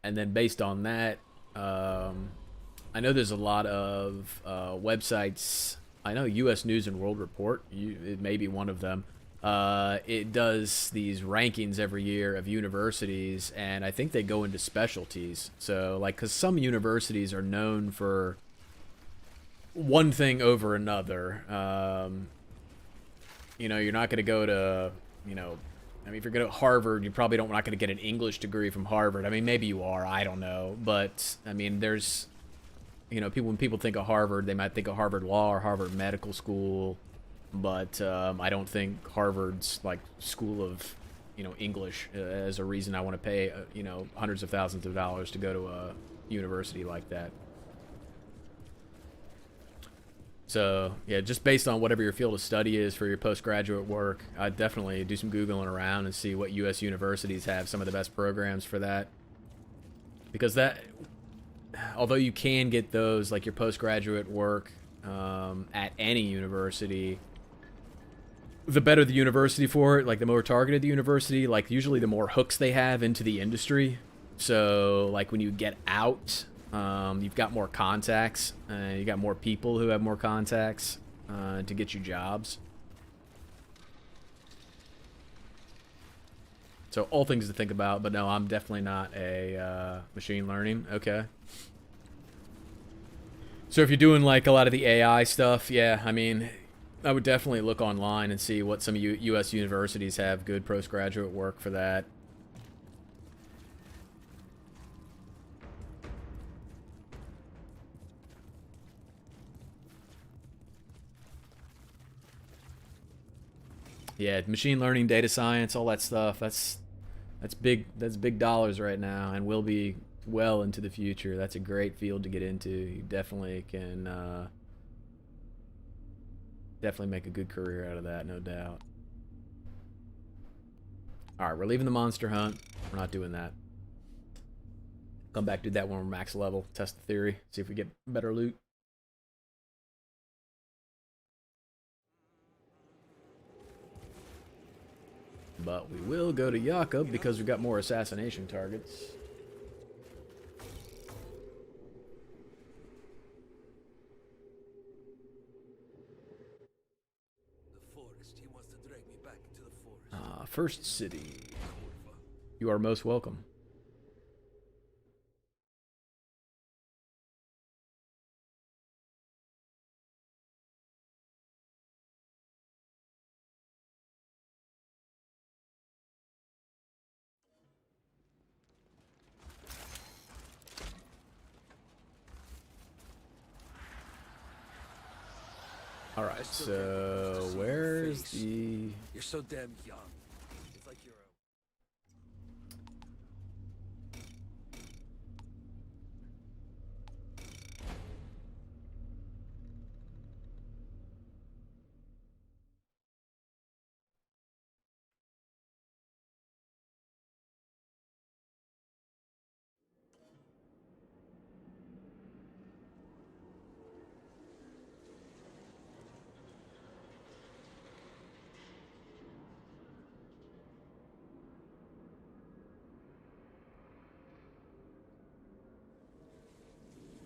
And then based on that, I know there's a lot of websites. I know U.S. News and World Report, it may be one of them. It does these rankings every year of universities, and I think they go into specialties. So, like, because some universities are known for one thing over another. You know, you're not going to go to, you know, I mean, if you're going to Harvard, you probably not going to get an English degree from Harvard. I mean, maybe you are. I don't know. But, I mean, there's, you know, when people think of Harvard, they might think of Harvard Law or Harvard Medical School. But I don't think Harvard's, like, school of, you know, English as a reason I want to pay, you know, hundreds of thousands of dollars to go to a university like that. So, yeah, just based on whatever your field of study is for your postgraduate work, I'd definitely do some Googling around and see what U.S. universities have some of the best programs for that. Because that, although you can get those, like your postgraduate work at any university, the better the university for it, like the more targeted the university, like usually the more hooks they have into the industry. So, like when you get out... you've got more contacts, you got more people who have more contacts to get you jobs. So all things to think about, but no, I'm definitely not a machine learning. Okay. So if you're doing like a lot of the AI stuff, yeah, I mean, I would definitely look online and see what some U.S. universities have good postgraduate work for that. Yeah, machine learning, data science, all that stuff. That's big. That's big dollars right now, and will be well into the future. That's a great field to get into. You definitely can definitely make a good career out of that, no doubt. All right, we're leaving the monster hunt. We're not doing that. Come back, do that when we're max level. Test the theory. See if we get better loot. But we will go to Jakob because we've got more assassination targets. The forest. He wants to drag me back into the forest. First city. You are most welcome. All right, so where's the... You're so damn young. It's like you're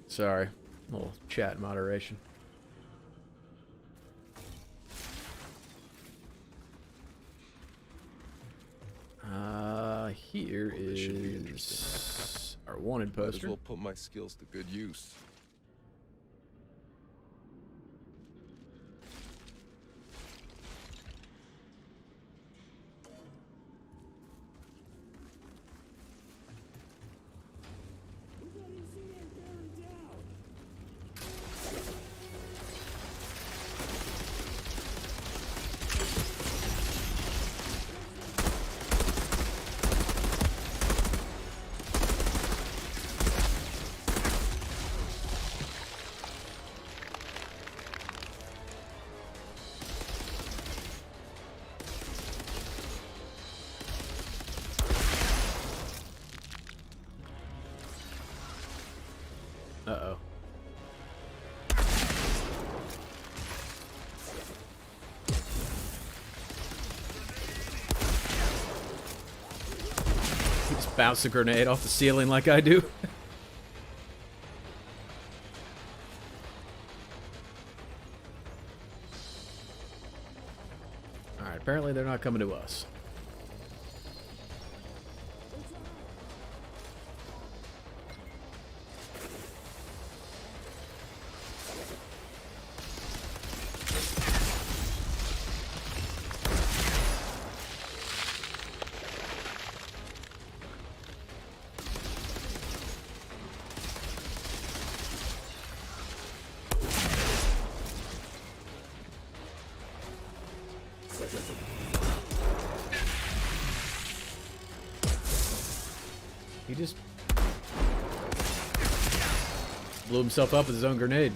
Sorry, a little chat moderation. Here is our wanted Might as poster. well put my skills to good use. Uh-oh. Just bounce a grenade off the ceiling like I do. Alright, apparently they're not coming to us. He just blew himself up with his own grenade.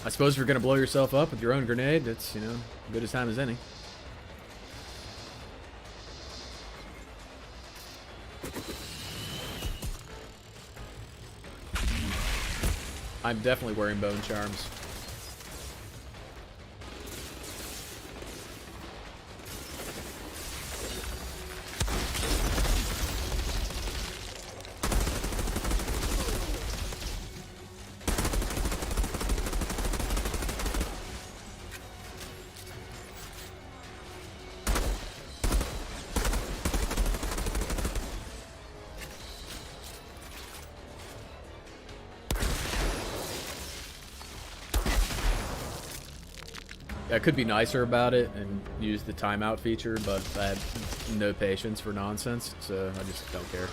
I suppose if you're gonna blow yourself up with your own grenade, that's, you know, good as time as any. I'm definitely wearing bone charms. I could be nicer about it and use the timeout feature, but I have no patience for nonsense, so I just don't care.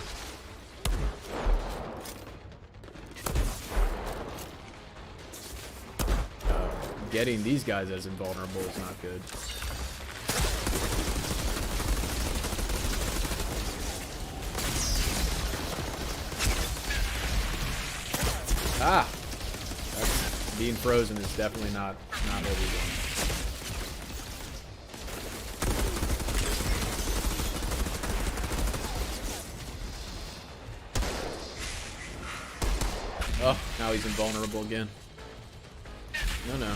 Getting these guys as invulnerable is not good. Ah! Being frozen is definitely not what we want. Oh, now he's invulnerable again. No, no.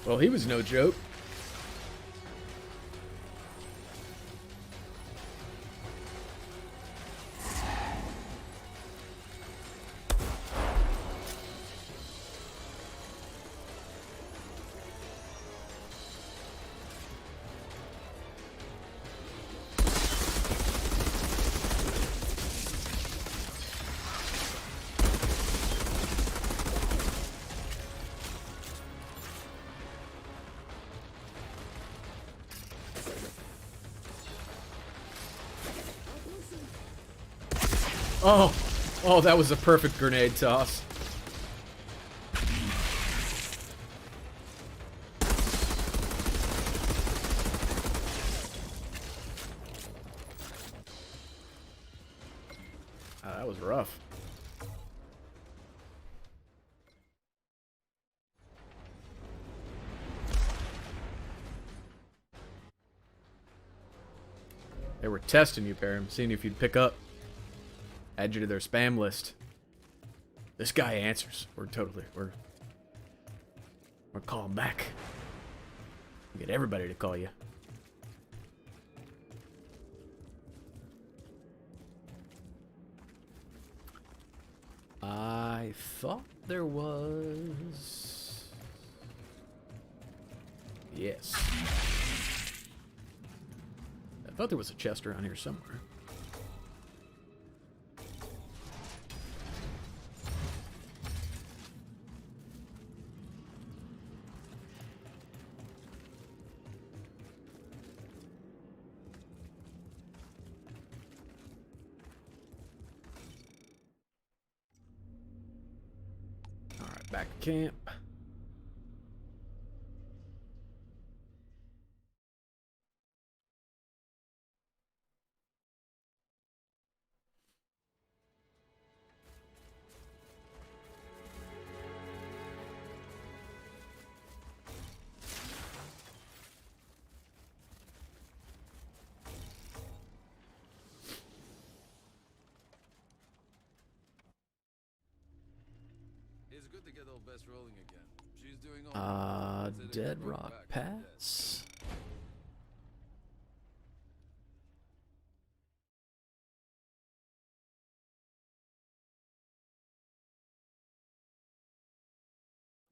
Well, he was no joke. Oh! Oh, that was a perfect grenade toss. That was rough. They were testing you, Param, seeing if you'd pick up. Add you to their spam list. This guy answers. We're calling back. We get everybody to call you. I thought there was... Yes. I thought there was a chest around here somewhere. Alright, back to camp. It's good to get old Bess rolling again. She's doing all Dead Rock Pass.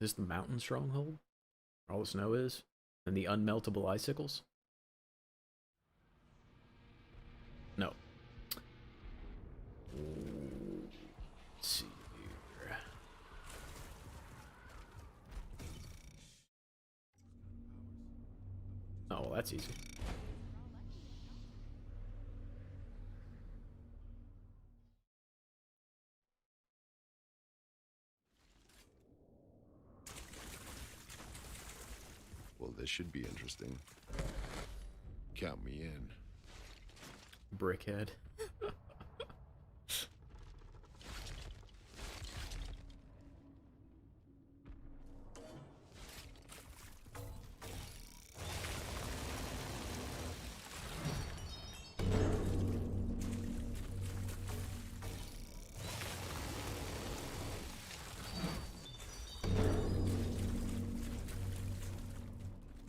Is this the mountain stronghold? Where all the snow is? And the unmeltable icicles? No. Let's see here. Oh, well, that's easy. Well, this should be interesting. Count me in. Brickhead.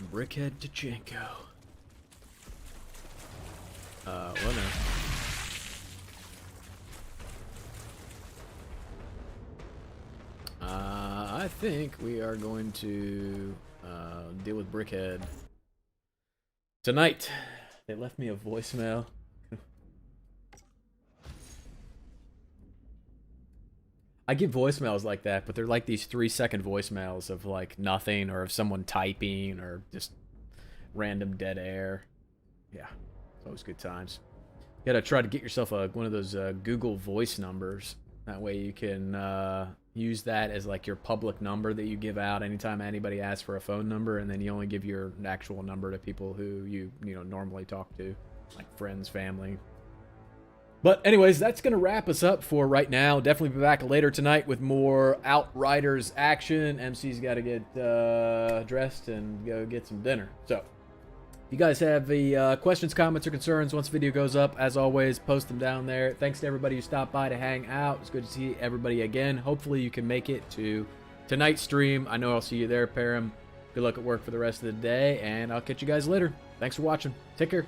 Brickhead Tachenko. Well, no. I think we are going to deal with Brickhead tonight. They left me a voicemail. I get voicemails like that, but they're like these 3-second voicemails of like nothing, or of someone typing, or just random dead air. Yeah, it's always good times. You gotta try to get yourself one of those Google Voice numbers. That way you can use that as like your public number that you give out anytime anybody asks for a phone number, and then you only give your actual number to people who you normally talk to, like friends, family. But anyways, that's going to wrap us up for right now. Definitely be back later tonight with more Outriders action. MC's got to get dressed and go get some dinner. So, if you guys have the questions, comments, or concerns once the video goes up, as always, post them down there. Thanks to everybody who stopped by to hang out. It's good to see everybody again. Hopefully you can make it to tonight's stream. I know I'll see you there, Param. Good luck at work for the rest of the day, and I'll catch you guys later. Thanks for watching. Take care.